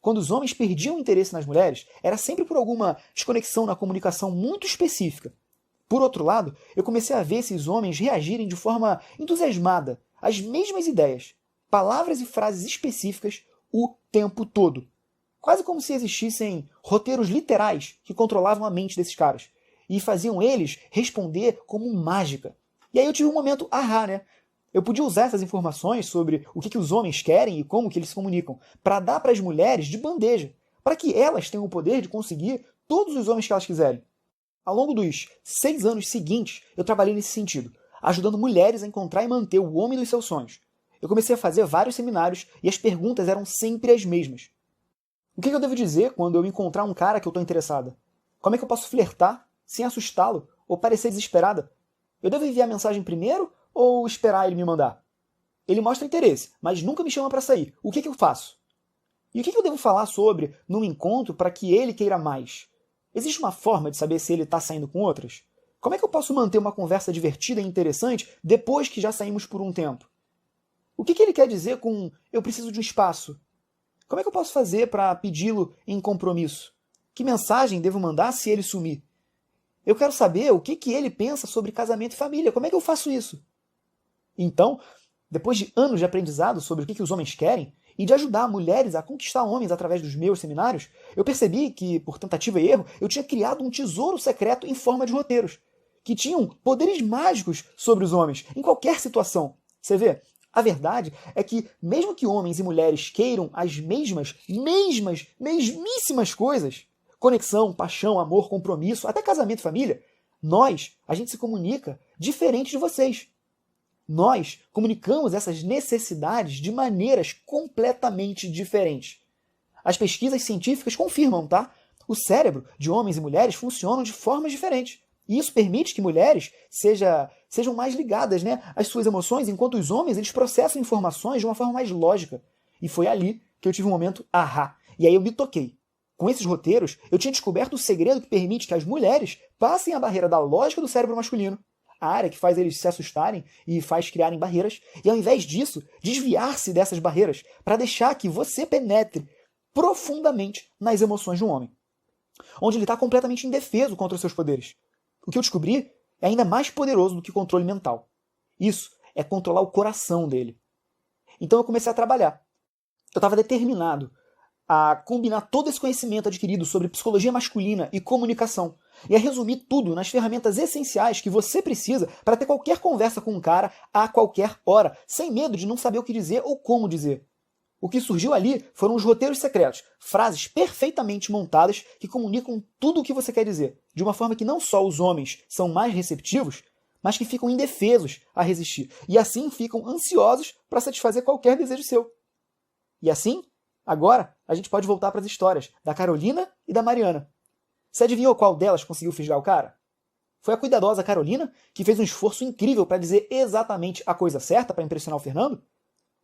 Quando os homens perdiam interesse nas mulheres, era sempre por alguma desconexão na comunicação muito específica. Por outro lado, eu comecei a ver esses homens reagirem de forma entusiasmada às mesmas ideias, palavras e frases específicas o tempo todo. Quase como se existissem roteiros literais que controlavam a mente desses caras e faziam eles responder como mágica. E aí eu tive um momento ahá, né? Eu podia usar essas informações sobre o que os homens querem e como que eles se comunicam para dar para as mulheres de bandeja, para que elas tenham o poder de conseguir todos os homens que elas quiserem. Ao longo dos 6 anos seguintes, eu trabalhei nesse sentido, ajudando mulheres a encontrar e manter o homem dos seus sonhos. Eu comecei a fazer vários seminários e as perguntas eram sempre as mesmas. O que eu devo dizer quando eu encontrar um cara que eu estou interessada? Como é que eu posso flertar sem assustá-lo ou parecer desesperada? Eu devo enviar a mensagem primeiro ou esperar ele me mandar? Ele mostra interesse, mas nunca me chama para sair. O que eu faço? E o que eu devo falar sobre num encontro para que ele queira mais? Existe uma forma de saber se ele está saindo com outras? Como é que eu posso manter uma conversa divertida e interessante depois que já saímos por um tempo? O que ele quer dizer com eu preciso de um espaço? Como é que eu posso fazer para pedi-lo em compromisso? Que mensagem devo mandar se ele sumir? Eu quero saber o que ele pensa sobre casamento e família. Como é que eu faço isso? Então, depois de anos de aprendizado sobre o que os homens querem e de ajudar mulheres a conquistar homens através dos meus seminários, eu percebi que, por tentativa e erro, eu tinha criado um tesouro secreto em forma de roteiros, que tinham poderes mágicos sobre os homens, em qualquer situação. Você vê? A verdade é que, mesmo que homens e mulheres queiram as mesmíssimas coisas, conexão, paixão, amor, compromisso, até casamento e família, a gente se comunica diferente de vocês. Nós comunicamos essas necessidades de maneiras completamente diferentes. As pesquisas científicas confirmam, tá? O cérebro de homens e mulheres funcionam de formas diferentes. E isso permite que mulheres sejam mais ligadas, né, às suas emoções, enquanto os homens eles processam informações de uma forma mais lógica. E foi ali que eu tive um momento ahá. E aí eu me toquei. Com esses roteiros, eu tinha descoberto o segredo que permite que as mulheres passem a barreira da lógica do cérebro masculino, a área que faz eles se assustarem e faz criarem barreiras, e ao invés disso, desviar-se dessas barreiras para deixar que você penetre profundamente nas emoções de um homem, onde ele está completamente indefeso contra os seus poderes. O que eu descobri é ainda mais poderoso do que controle mental. Isso é controlar o coração dele. Então eu comecei a trabalhar. Eu estava determinado a combinar todo esse conhecimento adquirido sobre psicologia masculina e comunicação e a resumir tudo nas ferramentas essenciais que você precisa para ter qualquer conversa com um cara a qualquer hora, sem medo de não saber o que dizer ou como dizer. O que surgiu ali foram os roteiros secretos, frases perfeitamente montadas que comunicam tudo o que você quer dizer, de uma forma que não só os homens são mais receptivos, mas que ficam indefesos a resistir, e assim ficam ansiosos para satisfazer qualquer desejo seu. E assim, agora, a gente pode voltar para as histórias da Carolina e da Mariana. Você adivinhou qual delas conseguiu fisgar o cara? Foi a cuidadosa Carolina, que fez um esforço incrível para dizer exatamente a coisa certa para impressionar o Fernando?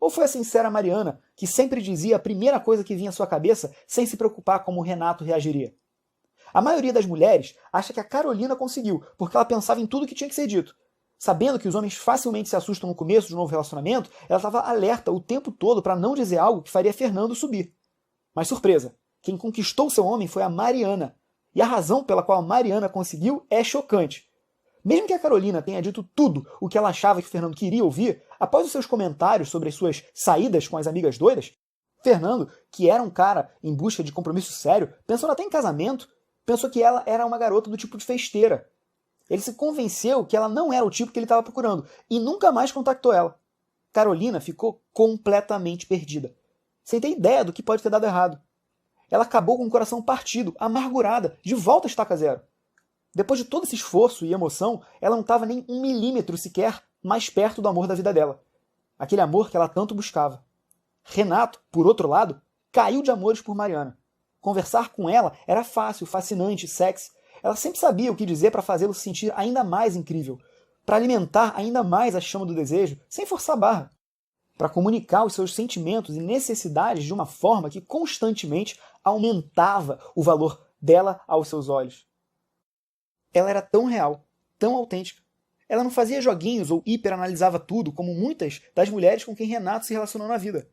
Ou foi a sincera Mariana, que sempre dizia a primeira coisa que vinha à sua cabeça sem se preocupar como o Renato reagiria? A maioria das mulheres acha que a Carolina conseguiu, porque ela pensava em tudo que tinha que ser dito. Sabendo que os homens facilmente se assustam no começo de um novo relacionamento, ela estava alerta o tempo todo para não dizer algo que faria Fernando subir. Mas surpresa, quem conquistou seu homem foi a Mariana. E a razão pela qual a Mariana conseguiu é chocante. Mesmo que a Carolina tenha dito tudo o que ela achava que o Fernando queria ouvir, após os seus comentários sobre as suas saídas com as amigas doidas, Fernando, que era um cara em busca de compromisso sério, pensando até em casamento, pensou que ela era uma garota do tipo de festeira. Ele se convenceu que ela não era o tipo que ele estava procurando e nunca mais contactou ela. Carolina ficou completamente perdida, sem ter ideia do que pode ter dado errado. Ela acabou com o coração partido, amargurada, de volta a estaca zero. Depois de todo esse esforço e emoção, ela não estava nem 1 milímetro sequer mais perto do amor da vida dela. Aquele amor que ela tanto buscava. Renato, por outro lado, caiu de amores por Mariana. Conversar com ela era fácil, fascinante, sexy. Ela sempre sabia o que dizer para fazê-lo se sentir ainda mais incrível, para alimentar ainda mais a chama do desejo, sem forçar a barra, para comunicar os seus sentimentos e necessidades de uma forma que constantemente aumentava o valor dela aos seus olhos. Ela era tão real, tão autêntica. Ela não fazia joguinhos ou hiperanalisava tudo, como muitas das mulheres com quem Renato se relacionou na vida.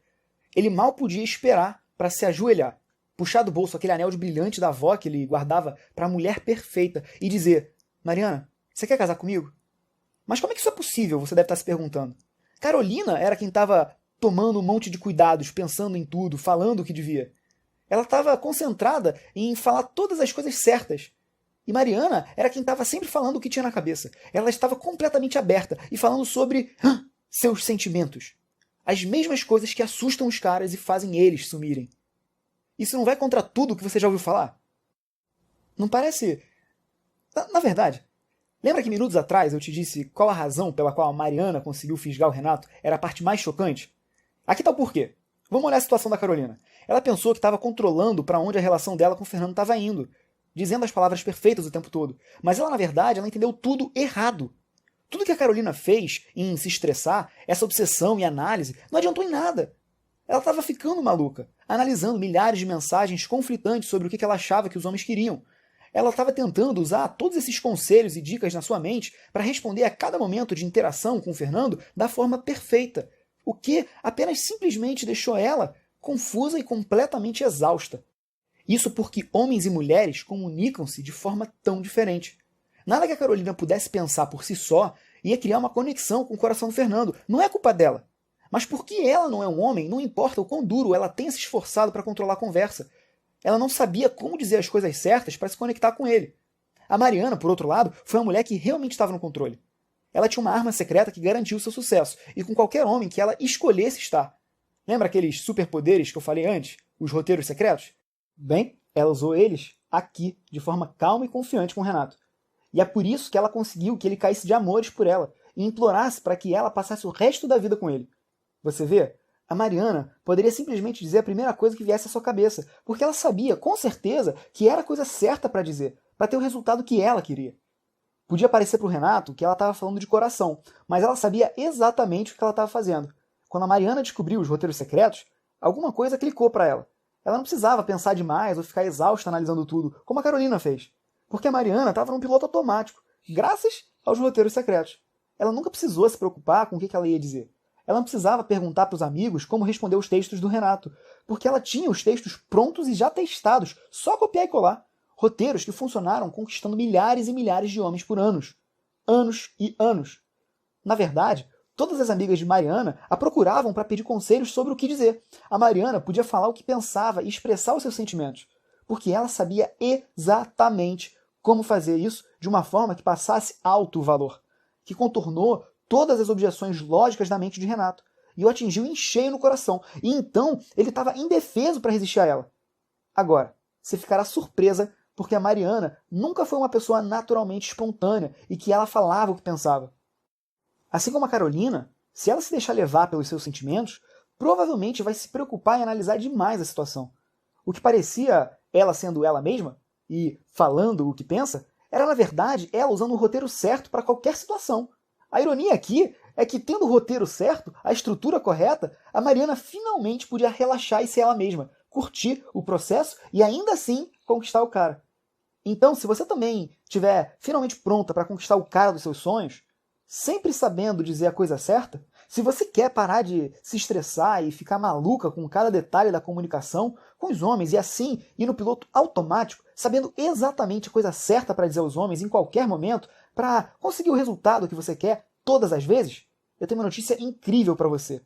Ele mal podia esperar para se ajoelhar, puxar do bolso aquele anel de brilhante da avó que ele guardava para a mulher perfeita e dizer: Mariana, você quer casar comigo? Mas como é que isso é possível, você deve estar se perguntando. Carolina era quem estava tomando um monte de cuidados, pensando em tudo, falando o que devia. Ela estava concentrada em falar todas as coisas certas. E Mariana era quem estava sempre falando o que tinha na cabeça. Ela estava completamente aberta e falando sobre seus sentimentos. As mesmas coisas que assustam os caras e fazem eles sumirem. Isso não vai contra tudo o que você já ouviu falar? Não parece... Na verdade, lembra que minutos atrás eu te disse qual a razão pela qual a Mariana conseguiu fisgar o Renato era a parte mais chocante? Aqui está o porquê. Vamos olhar a situação da Carolina. Ela pensou que estava controlando para onde a relação dela com o Fernando estava indo, dizendo as palavras perfeitas o tempo todo. Mas ela, na verdade, ela entendeu tudo errado. Tudo que a Carolina fez em se estressar, essa obsessão e análise, não adiantou em nada. Ela estava ficando maluca, analisando milhares de mensagens conflitantes sobre o que ela achava que os homens queriam. Ela estava tentando usar todos esses conselhos e dicas na sua mente para responder a cada momento de interação com o Fernando da forma perfeita, o que apenas simplesmente deixou ela confusa e completamente exausta. Isso porque homens e mulheres comunicam-se de forma tão diferente. Nada que a Carolina pudesse pensar por si só ia criar uma conexão com o coração do Fernando. Não é culpa dela. Mas porque ela não é um homem, não importa o quão duro ela tenha se esforçado para controlar a conversa. Ela não sabia como dizer as coisas certas para se conectar com ele. A Mariana, por outro lado, foi uma mulher que realmente estava no controle. Ela tinha uma arma secreta que garantiu seu sucesso, e com qualquer homem que ela escolhesse estar. Lembra aqueles superpoderes que eu falei antes? Os roteiros secretos? Bem, ela usou eles aqui, de forma calma e confiante com o Renato. E é por isso que ela conseguiu que ele caísse de amores por ela e implorasse para que ela passasse o resto da vida com ele. Você vê? A Mariana poderia simplesmente dizer a primeira coisa que viesse à sua cabeça, porque ela sabia, com certeza, que era a coisa certa para dizer, para ter o resultado que ela queria. Podia parecer para o Renato que ela estava falando de coração, mas ela sabia exatamente o que ela estava fazendo. Quando a Mariana descobriu os roteiros secretos, alguma coisa clicou para ela. Ela não precisava pensar demais ou ficar exausta analisando tudo, como a Carolina fez. Porque a Mariana estava num piloto automático, graças aos roteiros secretos. Ela nunca precisou se preocupar com o que ela ia dizer. Ela não precisava perguntar para os amigos como responder os textos do Renato, porque ela tinha os textos prontos e já testados, só copiar e colar. Roteiros que funcionaram conquistando milhares e milhares de homens por anos. Anos e anos. Na verdade, todas as amigas de Mariana a procuravam para pedir conselhos sobre o que dizer. A Mariana podia falar o que pensava e expressar os seus sentimentos, porque ela sabia exatamente como fazer isso de uma forma que passasse alto valor, que contornou todas as objeções lógicas da mente de Renato e o atingiu em cheio no coração. E então ele estava indefeso para resistir a ela. Agora, você ficará surpresa porque a Mariana nunca foi uma pessoa naturalmente espontânea e que ela falava o que pensava. Assim como a Carolina, se ela se deixar levar pelos seus sentimentos, provavelmente vai se preocupar em analisar demais a situação. O que parecia ela sendo ela mesma e falando o que pensa, era na verdade ela usando o roteiro certo para qualquer situação. A ironia aqui é que, tendo o roteiro certo, a estrutura correta, a Mariana finalmente podia relaxar e ser ela mesma, curtir o processo e ainda assim conquistar o cara. Então, se você também estiver finalmente pronta para conquistar o cara dos seus sonhos, sempre sabendo dizer a coisa certa, se você quer parar de se estressar e ficar maluca com cada detalhe da comunicação com os homens e assim ir no piloto automático, sabendo exatamente a coisa certa para dizer aos homens em qualquer momento, para conseguir o resultado que você quer todas as vezes, eu tenho uma notícia incrível para você.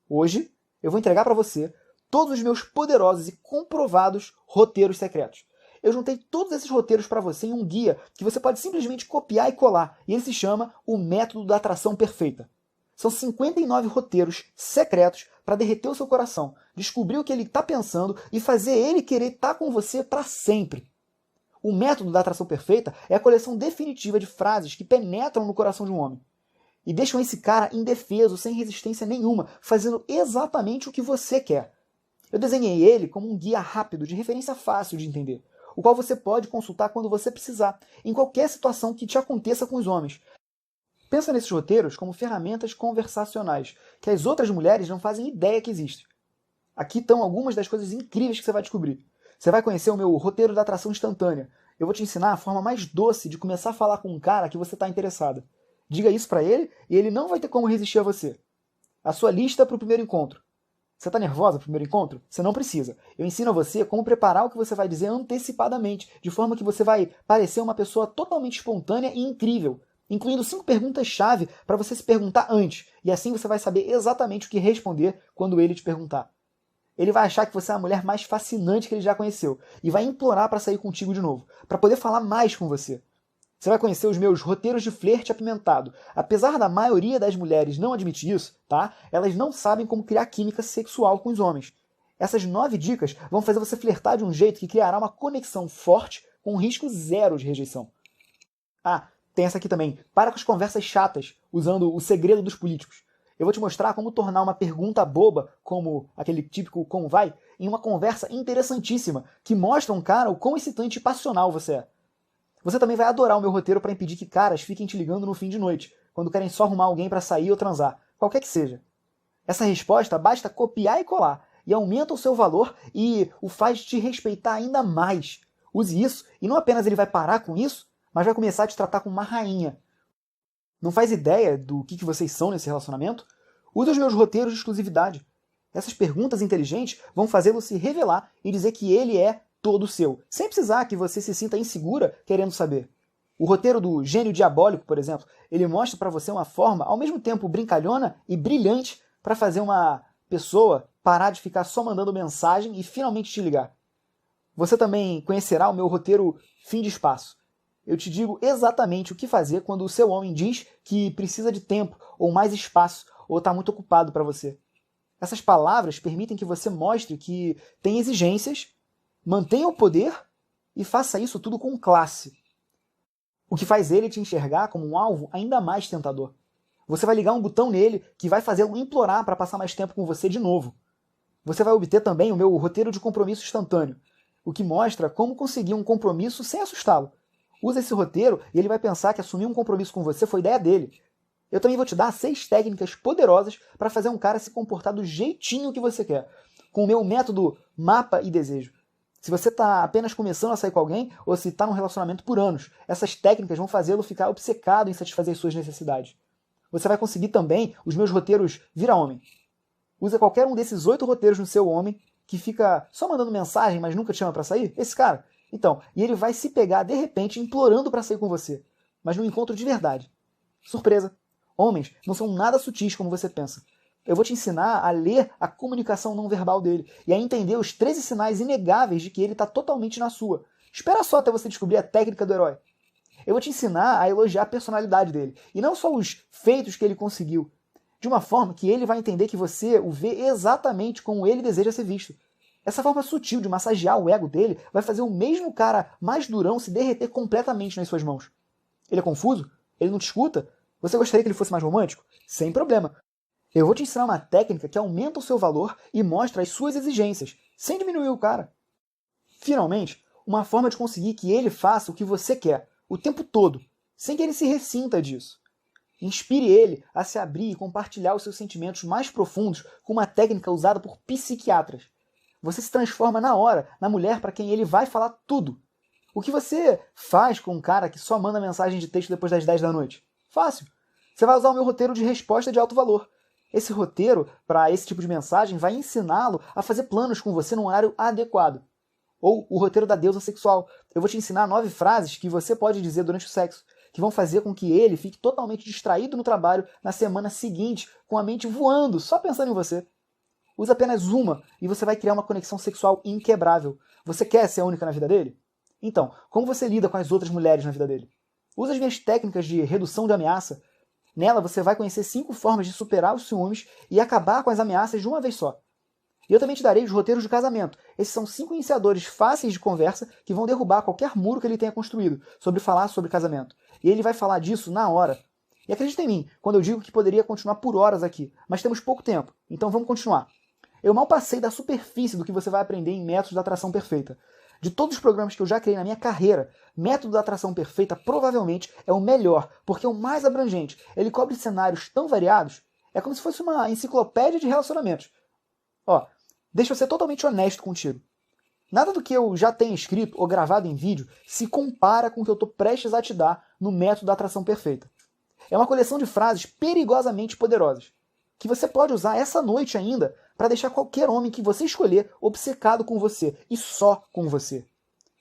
Hoje, eu vou entregar para você todos os meus poderosos e comprovados roteiros secretos. Eu juntei todos esses roteiros para você em um guia que você pode simplesmente copiar e colar, e ele se chama O Método da Atração Perfeita. São 59 roteiros secretos para derreter o seu coração, descobrir o que ele está pensando e fazer ele querer estar com você para sempre. O Método da Atração Perfeita é a coleção definitiva de frases que penetram no coração de um homem e deixam esse cara indefeso, sem resistência nenhuma, fazendo exatamente o que você quer. Eu desenhei ele como um guia rápido, de referência fácil de entender, o qual você pode consultar quando você precisar, em qualquer situação que te aconteça com os homens. Pensa nesses roteiros como ferramentas conversacionais, que as outras mulheres não fazem ideia que existem. Aqui estão algumas das coisas incríveis que você vai descobrir. Você vai conhecer o meu roteiro da atração instantânea. Eu vou te ensinar a forma mais doce de começar a falar com um cara que você está interessada. Diga isso para ele e ele não vai ter como resistir a você. A sua lista para o primeiro encontro. Você está nervosa para o primeiro encontro? Você não precisa. Eu ensino a você como preparar o que você vai dizer antecipadamente, de forma que você vai parecer uma pessoa totalmente espontânea e incrível, incluindo 5 perguntas-chave para você se perguntar antes, e assim você vai saber exatamente o que responder quando ele te perguntar. Ele vai achar que você é a mulher mais fascinante que ele já conheceu, e vai implorar para sair contigo de novo, para poder falar mais com você. Você vai conhecer os meus roteiros de flerte apimentado. Apesar da maioria das mulheres não admitir isso, tá? Elas não sabem como criar química sexual com os homens. Essas 9 dicas vão fazer você flertar de um jeito que criará uma conexão forte com risco zero de rejeição. Ah, tem essa aqui também. Para com as conversas chatas, usando o segredo dos políticos. Eu vou te mostrar como tornar uma pergunta boba, como aquele típico como vai, em uma conversa interessantíssima, que mostra um cara o quão excitante e passional você é. Você também vai adorar o meu roteiro para impedir que caras fiquem te ligando no fim de noite, quando querem só arrumar alguém para sair ou transar, qualquer que seja. Essa resposta basta copiar e colar, e aumenta o seu valor e o faz te respeitar ainda mais. Use isso, e não apenas ele vai parar com isso, mas vai começar a te tratar como uma rainha. Não faz ideia do que vocês são nesse relacionamento? Use os meus roteiros de exclusividade. Essas perguntas inteligentes vão fazê-lo se revelar e dizer que ele é todo seu, sem precisar que você se sinta insegura querendo saber. O roteiro do Gênio Diabólico, por exemplo, ele mostra para você uma forma ao mesmo tempo brincalhona e brilhante para fazer uma pessoa parar de ficar só mandando mensagem e finalmente te ligar. Você também conhecerá o meu roteiro Fim de Espaço. Eu te digo exatamente o que fazer quando o seu homem diz que precisa de tempo ou mais espaço ou está muito ocupado para você. Essas palavras permitem que você mostre que tem exigências, mantenha o poder e faça isso tudo com classe. O que faz ele te enxergar como um alvo ainda mais tentador. Você vai ligar um botão nele que vai fazê-lo implorar para passar mais tempo com você de novo. Você vai obter também o meu roteiro de compromisso instantâneo, o que mostra como conseguir um compromisso sem assustá-lo. Usa esse roteiro e ele vai pensar que assumir um compromisso com você foi ideia dele. Eu também vou te dar 6 técnicas poderosas para fazer um cara se comportar do jeitinho que você quer, com o meu método Mapa e Desejo. Se você está apenas começando a sair com alguém ou se está num relacionamento por anos, essas técnicas vão fazê-lo ficar obcecado em satisfazer as suas necessidades. Você vai conseguir também os meus roteiros vira homem. Usa qualquer um desses 8 roteiros no seu homem que fica só mandando mensagem, mas nunca te chama pra sair. Esse cara. Então, e ele vai se pegar de repente implorando pra sair com você, mas num encontro de verdade. Surpresa! Homens não são nada sutis como você pensa. Eu vou te ensinar a ler a comunicação não verbal dele e a entender os 13 sinais inegáveis de que ele está totalmente na sua. Espera só até você descobrir a técnica do herói. Eu vou te ensinar a elogiar a personalidade dele, e não só os feitos que ele conseguiu, de uma forma que ele vai entender que você o vê exatamente como ele deseja ser visto. Essa forma sutil de massagear o ego dele vai fazer o mesmo cara mais durão se derreter completamente nas suas mãos. Ele é confuso? Ele não te escuta? Você gostaria que ele fosse mais romântico? Sem problema. Eu vou te ensinar uma técnica que aumenta o seu valor e mostra as suas exigências, sem diminuir o cara. Finalmente, uma forma de conseguir que ele faça o que você quer, o tempo todo, sem que ele se ressinta disso. Inspire ele a se abrir e compartilhar os seus sentimentos mais profundos com uma técnica usada por psiquiatras. Você se transforma na hora na mulher para quem ele vai falar tudo. O que você faz com um cara que só manda mensagem de texto depois das 10 da noite? Fácil. Você vai usar o meu roteiro de resposta de alto valor. Esse roteiro, para esse tipo de mensagem, vai ensiná-lo a fazer planos com você num horário adequado. Ou o roteiro da deusa sexual. Eu vou te ensinar 9 frases que você pode dizer durante o sexo, que vão fazer com que ele fique totalmente distraído no trabalho na semana seguinte, com a mente voando, só pensando em você. Usa apenas uma e você vai criar uma conexão sexual inquebrável. Você quer ser a única na vida dele? Então, como você lida com as outras mulheres na vida dele? Usa as minhas técnicas de redução de ameaça. Nela você vai conhecer 5 formas de superar os ciúmes e acabar com as ameaças de uma vez só. E eu também te darei os roteiros de casamento. Esses são 5 iniciadores fáceis de conversa que vão derrubar qualquer muro que ele tenha construído sobre falar sobre casamento. E ele vai falar disso na hora. E acredita em mim, quando eu digo que poderia continuar por horas aqui, mas temos pouco tempo, então vamos continuar. Eu mal passei da superfície do que você vai aprender em Métodos da Atração Perfeita. De todos os programas que eu já criei na minha carreira, Método da Atração Perfeita provavelmente é o melhor, porque é o mais abrangente. Ele cobre cenários tão variados, é como se fosse uma enciclopédia de relacionamentos. Ó, deixa eu ser totalmente honesto contigo. Nada do que eu já tenha escrito ou gravado em vídeo se compara com o que eu estou prestes a te dar no Método da Atração Perfeita. É uma coleção de frases perigosamente poderosas, que você pode usar essa noite ainda para deixar qualquer homem que você escolher obcecado com você, e só com você.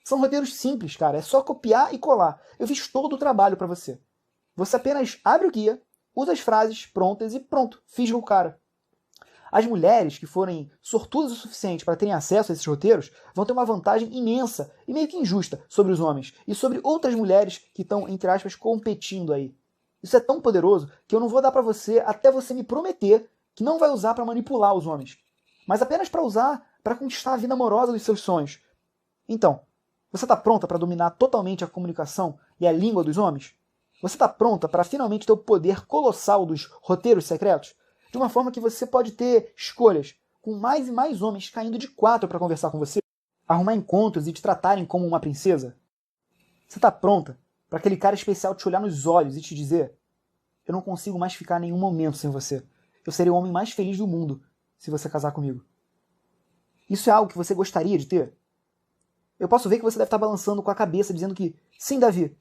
São roteiros simples, cara, é só copiar e colar. Eu fiz todo o trabalho para você. Você apenas abre o guia, usa as frases prontas e pronto, fisga o cara. As mulheres que forem sortudas o suficiente para terem acesso a esses roteiros vão ter uma vantagem imensa e meio que injusta sobre os homens e sobre outras mulheres que estão, entre aspas, competindo aí. Isso é tão poderoso que eu não vou dar para você até você me prometer que não vai usar para manipular os homens, mas apenas para usar para conquistar a vida amorosa dos seus sonhos. Então, você está pronta para dominar totalmente a comunicação e a língua dos homens? Você está pronta para finalmente ter o poder colossal dos roteiros secretos? De uma forma que você pode ter escolhas, com mais e mais homens caindo de 4 para conversar com você, arrumar encontros e te tratarem como uma princesa? Você está pronta para aquele cara especial te olhar nos olhos e te dizer: eu não consigo mais ficar nenhum momento sem você. Eu serei o homem mais feliz do mundo se você casar comigo. Isso é algo que você gostaria de ter? Eu posso ver que você deve estar balançando com a cabeça, dizendo que sim, Davi.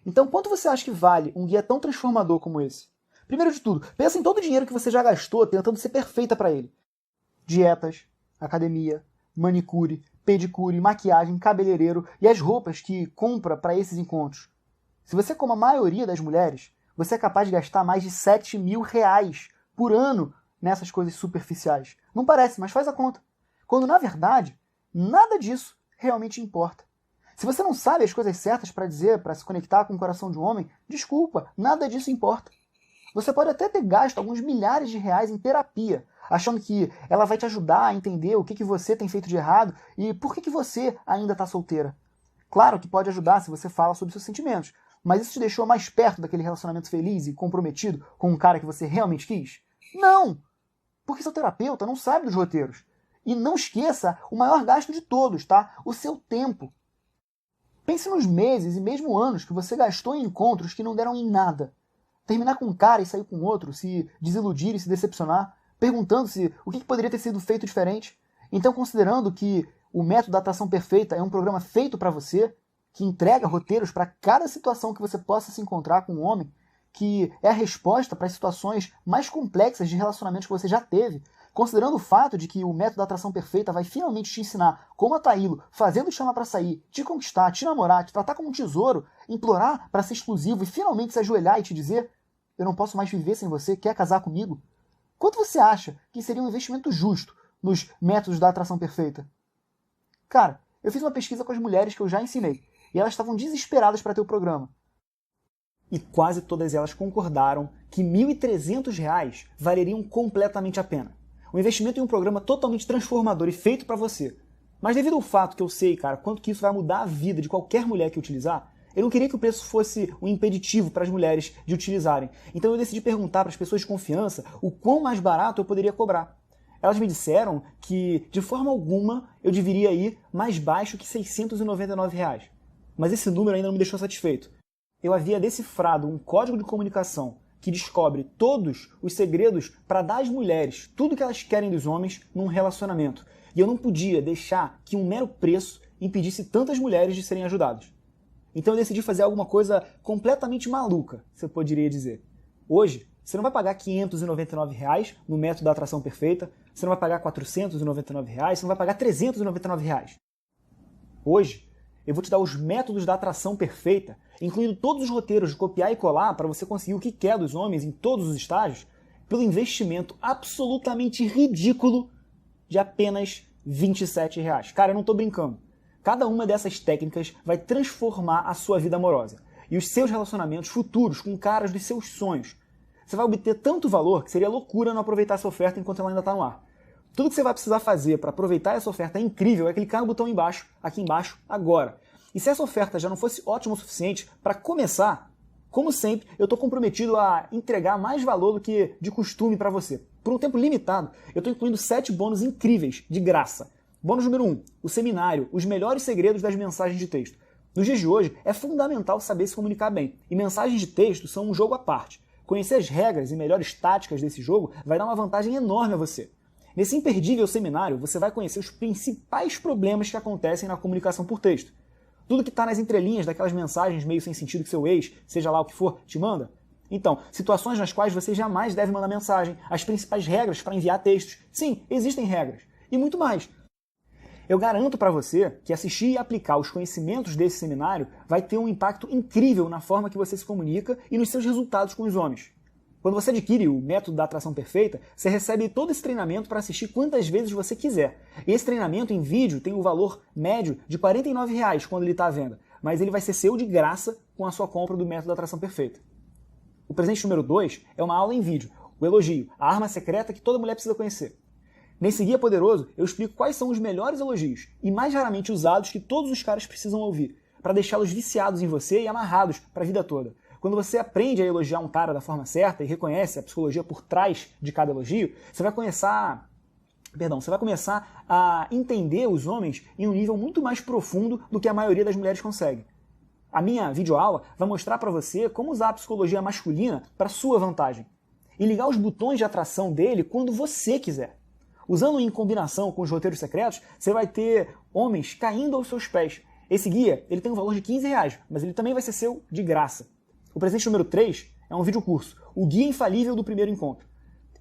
Então, quanto você acha que vale um guia tão transformador como esse? Primeiro de tudo, pensa em todo o dinheiro que você já gastou tentando ser perfeita para ele. Dietas, academia, manicure, pedicure, maquiagem, cabeleireiro e as roupas que compra para esses encontros. Se você, como a maioria das mulheres, você é capaz de gastar mais de 7 mil reais por ano nessas coisas superficiais. Não parece, mas faz a conta. Quando, na verdade, nada disso realmente importa. Se você não sabe as coisas certas para dizer, para se conectar com o coração de um homem, desculpa, nada disso importa. Você pode até ter gasto alguns milhares de reais em terapia, achando que ela vai te ajudar a entender o que você tem feito de errado e por que você ainda está solteira. Claro que pode ajudar se você fala sobre seus sentimentos, mas isso te deixou mais perto daquele relacionamento feliz e comprometido com um cara que você realmente quis? Não! Porque seu terapeuta não sabe dos roteiros. E não esqueça o maior gasto de todos, tá? O seu tempo. Pense nos meses e mesmo anos que você gastou em encontros que não deram em nada. Terminar com um cara e sair com outro, se desiludir e se decepcionar, perguntando-se o que poderia ter sido feito diferente. Então, considerando que o Método da Atração Perfeita é um programa feito para você, que entrega roteiros para cada situação que você possa se encontrar com um homem, que é a resposta para as situações mais complexas de relacionamentos que você já teve, considerando o fato de que o Método da Atração Perfeita vai finalmente te ensinar como atraí-lo, fazendo te chamar para sair, te conquistar, te namorar, te tratar como um tesouro, implorar para ser exclusivo e finalmente se ajoelhar e te dizer: eu não posso mais viver sem você, quer casar comigo? Quanto você acha que seria um investimento justo nos métodos da atração perfeita? Cara, eu fiz uma pesquisa com as mulheres que eu já ensinei, e elas estavam desesperadas para ter o programa. E quase todas elas concordaram que R$ 1.300 valeriam completamente a pena. Um investimento em um programa totalmente transformador e feito para você. Mas devido ao fato que eu sei, cara, quanto que isso vai mudar a vida de qualquer mulher que utilizar, eu não queria que o preço fosse um impeditivo para as mulheres de utilizarem. Então eu decidi perguntar para as pessoas de confiança o quão mais barato eu poderia cobrar. Elas me disseram que, de forma alguma, eu deveria ir mais baixo que R$ 699. Mas esse número ainda não me deixou satisfeito. Eu havia decifrado um código de comunicação que descobre todos os segredos para dar às mulheres tudo que elas querem dos homens num relacionamento. E eu não podia deixar que um mero preço impedisse tantas mulheres de serem ajudadas. Então eu decidi fazer alguma coisa completamente maluca, você poderia dizer. Hoje, você não vai pagar R$ 599 no método da atração perfeita, você não vai pagar R$ 499, você não vai pagar R$ 399. Hoje, eu vou te dar os métodos da atração perfeita, incluindo todos os roteiros de copiar e colar para você conseguir o que quer dos homens em todos os estágios, pelo investimento absolutamente ridículo de apenas R$ 27. Cara, eu não estou brincando. Cada uma dessas técnicas vai transformar a sua vida amorosa e os seus relacionamentos futuros com caras dos seus sonhos. Você vai obter tanto valor que seria loucura não aproveitar essa oferta enquanto ela ainda está no ar. Tudo que você vai precisar fazer para aproveitar essa oferta incrível é clicar no botão aqui embaixo, agora. E se essa oferta já não fosse ótima o suficiente, para começar, como sempre, eu estou comprometido a entregar mais valor do que de costume para você. Por um tempo limitado, eu estou incluindo 7 bônus incríveis, de graça. Bônus número 1, o seminário, os melhores segredos das mensagens de texto. Nos dias de hoje, é fundamental saber se comunicar bem, e mensagens de texto são um jogo à parte. Conhecer as regras e melhores táticas desse jogo vai dar uma vantagem enorme a você. Nesse imperdível seminário, você vai conhecer os principais problemas que acontecem na comunicação por texto. Tudo que está nas entrelinhas daquelas mensagens meio sem sentido que seu ex, seja lá o que for, te manda. Então, situações nas quais você jamais deve mandar mensagem, as principais regras para enviar textos. Sim, existem regras. E muito mais. Eu garanto para você que assistir e aplicar os conhecimentos desse seminário vai ter um impacto incrível na forma que você se comunica e nos seus resultados com os homens. Quando você adquire o método da atração perfeita, você recebe todo esse treinamento para assistir quantas vezes você quiser. E esse treinamento em vídeo tem o valor médio de R$ 49 quando ele está à venda, mas ele vai ser seu de graça com a sua compra do método da atração perfeita. O presente número 2 é uma aula em vídeo, o elogio, a arma secreta que toda mulher precisa conhecer. Nesse guia poderoso, eu explico quais são os melhores elogios e mais raramente usados que todos os caras precisam ouvir, para deixá-los viciados em você e amarrados para a vida toda. Quando você aprende a elogiar um cara da forma certa e reconhece a psicologia por trás de cada elogio, você vai começar a entender os homens em um nível muito mais profundo do que a maioria das mulheres consegue. A minha videoaula vai mostrar para você como usar a psicologia masculina para sua vantagem e ligar os botões de atração dele quando você quiser. Usando em combinação com os roteiros secretos, você vai ter homens caindo aos seus pés. Esse guia ele tem um valor de R$ 15, mas ele também vai ser seu de graça. O presente número 3 é um vídeo curso, o Guia Infalível do Primeiro Encontro.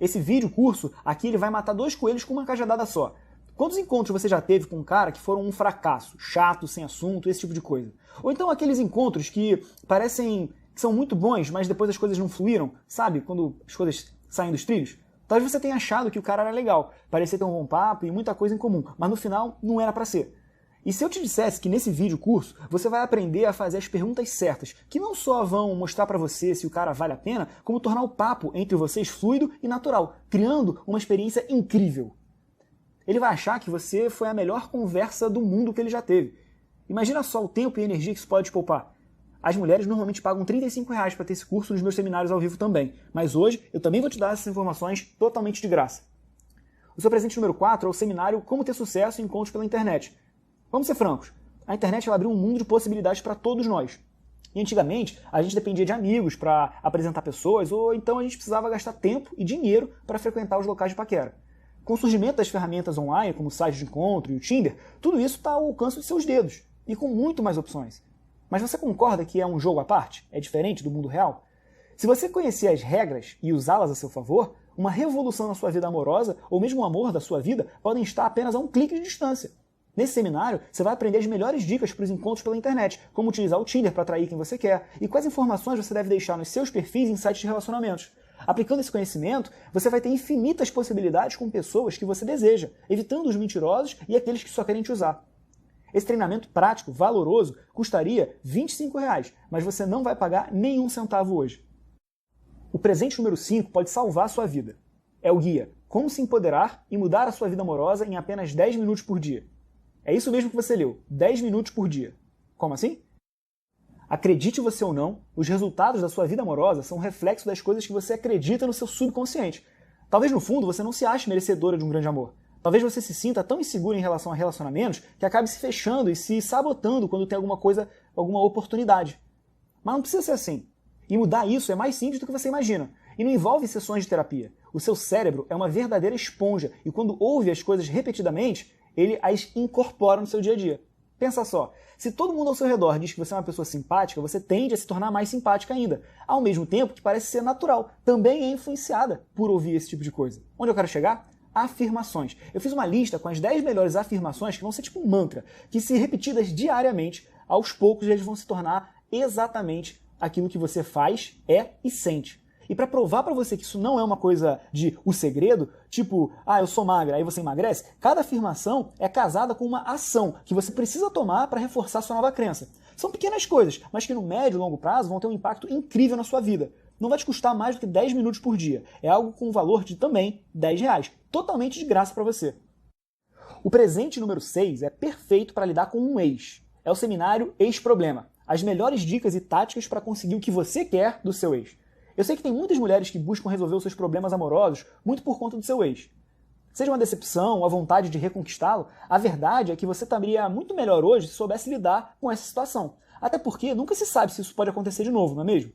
Esse vídeo curso, aqui ele vai matar 2 coelhos com uma cajadada só. Quantos encontros você já teve com um cara que foram um fracasso, chato, sem assunto, esse tipo de coisa? Ou então aqueles encontros que parecem que são muito bons, mas depois as coisas não fluíram, sabe? Quando as coisas saem dos trilhos? Talvez você tenha achado que o cara era legal, parecia ter um bom papo e muita coisa em comum, mas no final não era pra ser. E se eu te dissesse que nesse vídeo curso você vai aprender a fazer as perguntas certas, que não só vão mostrar para você se o cara vale a pena, como tornar o papo entre vocês fluido e natural, criando uma experiência incrível. Ele vai achar que você foi a melhor conversa do mundo que ele já teve. Imagina só o tempo e a energia que isso pode te poupar. As mulheres normalmente pagam R$ 35 para ter esse curso nos meus seminários ao vivo também, mas hoje eu também vou te dar essas informações totalmente de graça. O seu presente número 4 é o seminário Como Ter Sucesso em Encontros pela Internet. Vamos ser francos, a internet ela abriu um mundo de possibilidades para todos nós. E antigamente, a gente dependia de amigos para apresentar pessoas, ou então a gente precisava gastar tempo e dinheiro para frequentar os locais de paquera. Com o surgimento das ferramentas online, como o site de encontro e o Tinder, tudo isso está ao alcance de seus dedos, e com muito mais opções. Mas você concorda que é um jogo à parte? É diferente do mundo real? Se você conhecer as regras e usá-las a seu favor, uma revolução na sua vida amorosa, ou mesmo o amor da sua vida, podem estar apenas a um clique de distância. Nesse seminário, você vai aprender as melhores dicas para os encontros pela internet, como utilizar o Tinder para atrair quem você quer, e quais informações você deve deixar nos seus perfis em sites de relacionamentos. Aplicando esse conhecimento, você vai ter infinitas possibilidades com pessoas que você deseja, evitando os mentirosos e aqueles que só querem te usar. Esse treinamento prático, valoroso, custaria R$ 25, mas você não vai pagar nenhum centavo hoje. O presente número 5 pode salvar a sua vida. É o guia Como se empoderar e mudar a sua vida amorosa em apenas 10 minutos por dia. É isso mesmo que você leu, 10 minutos por dia. Como assim? Acredite você ou não, os resultados da sua vida amorosa são um reflexo das coisas que você acredita no seu subconsciente. Talvez no fundo você não se ache merecedora de um grande amor. Talvez você se sinta tão inseguro em relação a relacionamentos que acabe se fechando e se sabotando quando tem alguma oportunidade. Mas não precisa ser assim. E mudar isso é mais simples do que você imagina. E não envolve sessões de terapia. O seu cérebro é uma verdadeira esponja e quando ouve as coisas repetidamente, ele as incorpora no seu dia a dia. Pensa só, se todo mundo ao seu redor diz que você é uma pessoa simpática, você tende a se tornar mais simpática ainda. Ao mesmo tempo que parece ser natural, também é influenciada por ouvir esse tipo de coisa. Onde eu quero chegar? Afirmações. Eu fiz uma lista com as 10 melhores afirmações que vão ser tipo um mantra, que se repetidas diariamente, aos poucos eles vão se tornar exatamente aquilo que você faz, é e sente. E para provar para você que isso não é uma coisa de o segredo, tipo, eu sou magra, aí você emagrece, cada afirmação é casada com uma ação que você precisa tomar para reforçar sua nova crença. São pequenas coisas, mas que no médio e longo prazo vão ter um impacto incrível na sua vida. Não vai te custar mais do que 10 minutos por dia. É algo com um valor de também R$ 10, totalmente de graça para você. O presente número 6 é perfeito para lidar com um ex. É o seminário Ex-Problema. As melhores dicas e táticas para conseguir o que você quer do seu ex. Eu sei que tem muitas mulheres que buscam resolver os seus problemas amorosos muito por conta do seu ex. Seja uma decepção ou a vontade de reconquistá-lo, a verdade é que você estaria muito melhor hoje se soubesse lidar com essa situação. Até porque nunca se sabe se isso pode acontecer de novo, não é mesmo?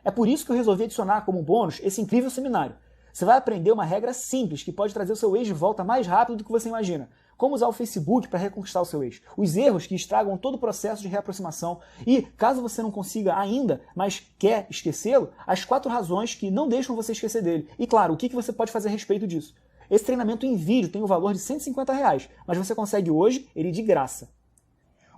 É por isso que eu resolvi adicionar como bônus esse incrível seminário. Você vai aprender uma regra simples que pode trazer o seu ex de volta mais rápido do que você imagina. Como usar o Facebook para reconquistar o seu ex. Os erros que estragam todo o processo de reaproximação. E, caso você não consiga ainda, mas quer esquecê-lo, as 4 razões que não deixam você esquecer dele. E, claro, o que você pode fazer a respeito disso. Esse treinamento em vídeo tem o valor de R$ 150, mas você consegue hoje ele de graça.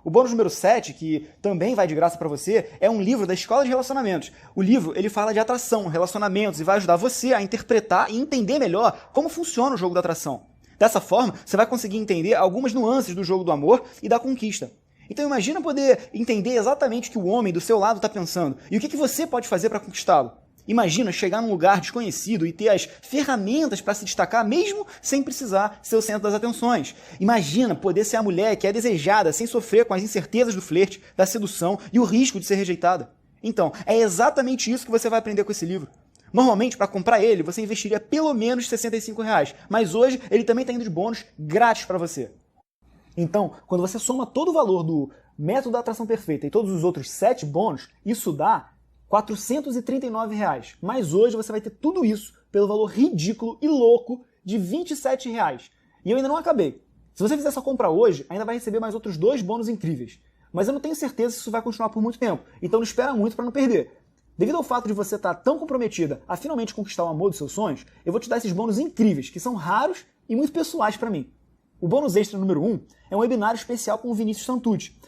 O bônus número 7, que também vai de graça para você, é um livro da Escola de Relacionamentos. O livro ele fala de atração, relacionamentos e vai ajudar você a interpretar e entender melhor como funciona o jogo da atração. Dessa forma, você vai conseguir entender algumas nuances do jogo do amor e da conquista. Então imagina poder entender exatamente o que o homem do seu lado está pensando e o que você pode fazer para conquistá-lo. Imagina chegar num lugar desconhecido e ter as ferramentas para se destacar mesmo sem precisar ser o centro das atenções. Imagina poder ser a mulher que é desejada sem sofrer com as incertezas do flerte, da sedução e o risco de ser rejeitada. Então, é exatamente isso que você vai aprender com esse livro. Normalmente, para comprar ele, você investiria pelo menos R$ 65, mas hoje ele também está indo de bônus grátis para você. Então, quando você soma todo o valor do método da atração perfeita e todos os outros 7 bônus, isso dá R$ 439, mas hoje você vai ter tudo isso pelo valor ridículo e louco de R$ 27. E eu ainda não acabei. Se você fizer essa compra hoje, ainda vai receber mais outros 2 bônus incríveis. Mas eu não tenho certeza se isso vai continuar por muito tempo, então não espera muito para não perder. Devido ao fato de você estar tão comprometida a finalmente conquistar o amor dos seus sonhos, eu vou te dar esses bônus incríveis, que são raros e muito pessoais para mim. O bônus extra número 1 é um webinário especial com o Vinícius Santucci.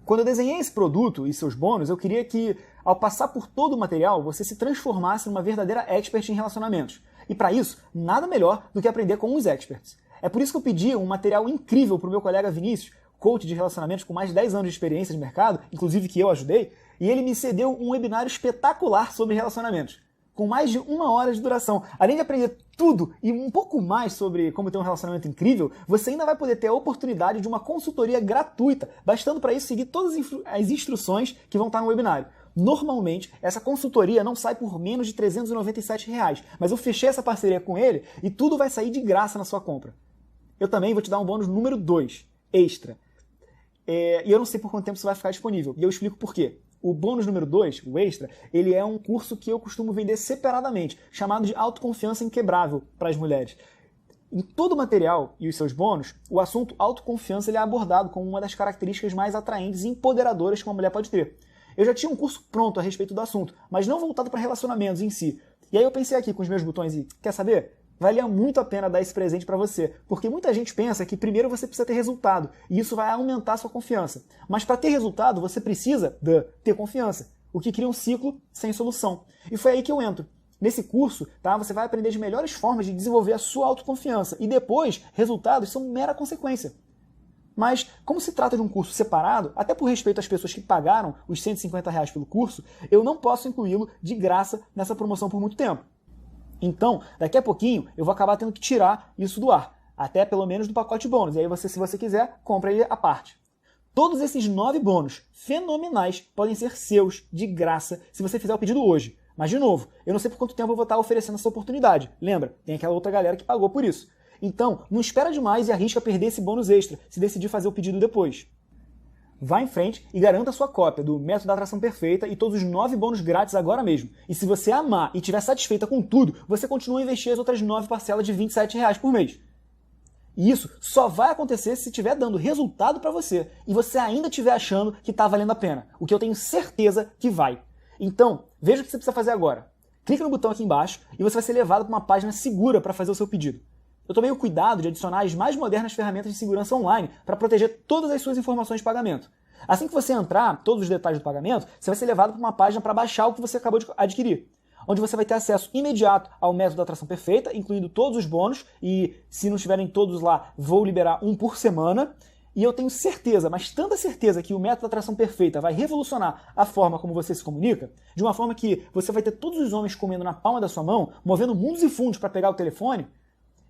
Quando eu desenhei esse produto e seus bônus, eu queria que, ao passar por todo o material, você se transformasse numa verdadeira expert em relacionamentos. E para isso, nada melhor do que aprender com os experts. É por isso que eu pedi um material incrível para o meu colega Vinícius, coach de relacionamentos com mais de 10 anos de experiência de mercado, inclusive que eu ajudei, e ele me cedeu um webinário espetacular sobre relacionamentos, com mais de 1 hora de duração. Além de aprender tudo e um pouco mais sobre como ter um relacionamento incrível, você ainda vai poder ter a oportunidade de uma consultoria gratuita, bastando para isso seguir todas as instruções que vão estar no webinário. Normalmente, essa consultoria não sai por menos de R$ 397, mas eu fechei essa parceria com ele e tudo vai sair de graça na sua compra. Eu também vou te dar um bônus número 2, extra. E eu não sei por quanto tempo isso vai ficar disponível, e eu explico por quê. O bônus número 2, o extra, ele é um curso que eu costumo vender separadamente, chamado de Autoconfiança Inquebrável para as mulheres. Em todo o material e os seus bônus, o assunto autoconfiança ele é abordado como uma das características mais atraentes e empoderadoras que uma mulher pode ter. Eu já tinha um curso pronto a respeito do assunto, mas não voltado para relacionamentos em si. E aí eu pensei aqui com os meus botões e, quer saber? Valia muito a pena dar esse presente para você, porque muita gente pensa que primeiro você precisa ter resultado, e isso vai aumentar a sua confiança. Mas para ter resultado, você precisa ter confiança, o que cria um ciclo sem solução. E foi aí que eu entro. Nesse curso, tá, você vai aprender as melhores formas de desenvolver a sua autoconfiança, e depois, resultados são mera consequência. Mas, como se trata de um curso separado, até por respeito às pessoas que pagaram os R$150 pelo curso, eu não posso incluí-lo de graça nessa promoção por muito tempo. Então, daqui a pouquinho, eu vou acabar tendo que tirar isso do ar, até pelo menos do pacote bônus, e aí você, se você quiser, compra ele à parte. Todos esses 9 bônus fenomenais podem ser seus, de graça, se você fizer o pedido hoje. Mas, de novo, eu não sei por quanto tempo eu vou estar oferecendo essa oportunidade. Lembra, tem aquela outra galera que pagou por isso. Então, não espera demais e arrisca perder esse bônus extra, se decidir fazer o pedido depois. Vá em frente e garanta a sua cópia do Método da Atração Perfeita e todos os 9 bônus grátis agora mesmo. E se você amar e estiver satisfeita com tudo, você continua a investir as outras 9 parcelas de R$27 por mês. E isso só vai acontecer se estiver dando resultado para você e você ainda estiver achando que está valendo a pena, o que eu tenho certeza que vai. Então, veja o que você precisa fazer agora. Clique no botão aqui embaixo e você vai ser levado para uma página segura para fazer o seu pedido. Eu tomei o cuidado de adicionar as mais modernas ferramentas de segurança online para proteger todas as suas informações de pagamento. Assim que você entrar, todos os detalhes do pagamento, você vai ser levado para uma página para baixar o que você acabou de adquirir, onde você vai ter acesso imediato ao método da atração perfeita, incluindo todos os bônus, e se não estiverem todos lá, vou liberar um por semana. E eu tenho certeza, mas tanta certeza, que o método da atração perfeita vai revolucionar a forma como você se comunica, de uma forma que você vai ter todos os homens comendo na palma da sua mão, movendo mundos e fundos para pegar o telefone,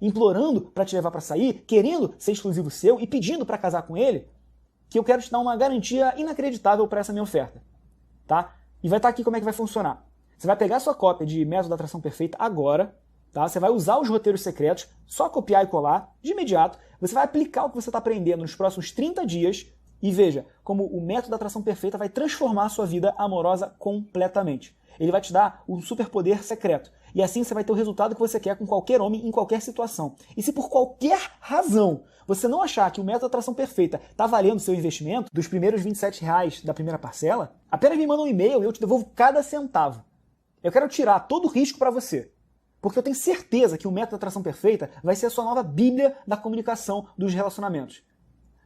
implorando para te levar para sair, querendo ser exclusivo seu e pedindo para casar com ele, que eu quero te dar uma garantia inacreditável para essa minha oferta. Tá? E vai estar aqui como é que vai funcionar. Você vai pegar a sua cópia de Método da Atração Perfeita agora, tá? Você vai usar os roteiros secretos, só copiar e colar, de imediato. Você vai aplicar o que você está aprendendo nos próximos 30 dias e veja como o Método da Atração Perfeita vai transformar a sua vida amorosa completamente. Ele vai te dar um superpoder secreto. E assim você vai ter o resultado que você quer com qualquer homem, em qualquer situação. E se por qualquer razão você não achar que o Método da Atração Perfeita está valendo o seu investimento, dos primeiros R$27 da primeira parcela, apenas me manda um e-mail e eu te devolvo cada centavo. Eu quero tirar todo o risco para você. Porque eu tenho certeza que o Método da Atração Perfeita vai ser a sua nova bíblia da comunicação dos relacionamentos.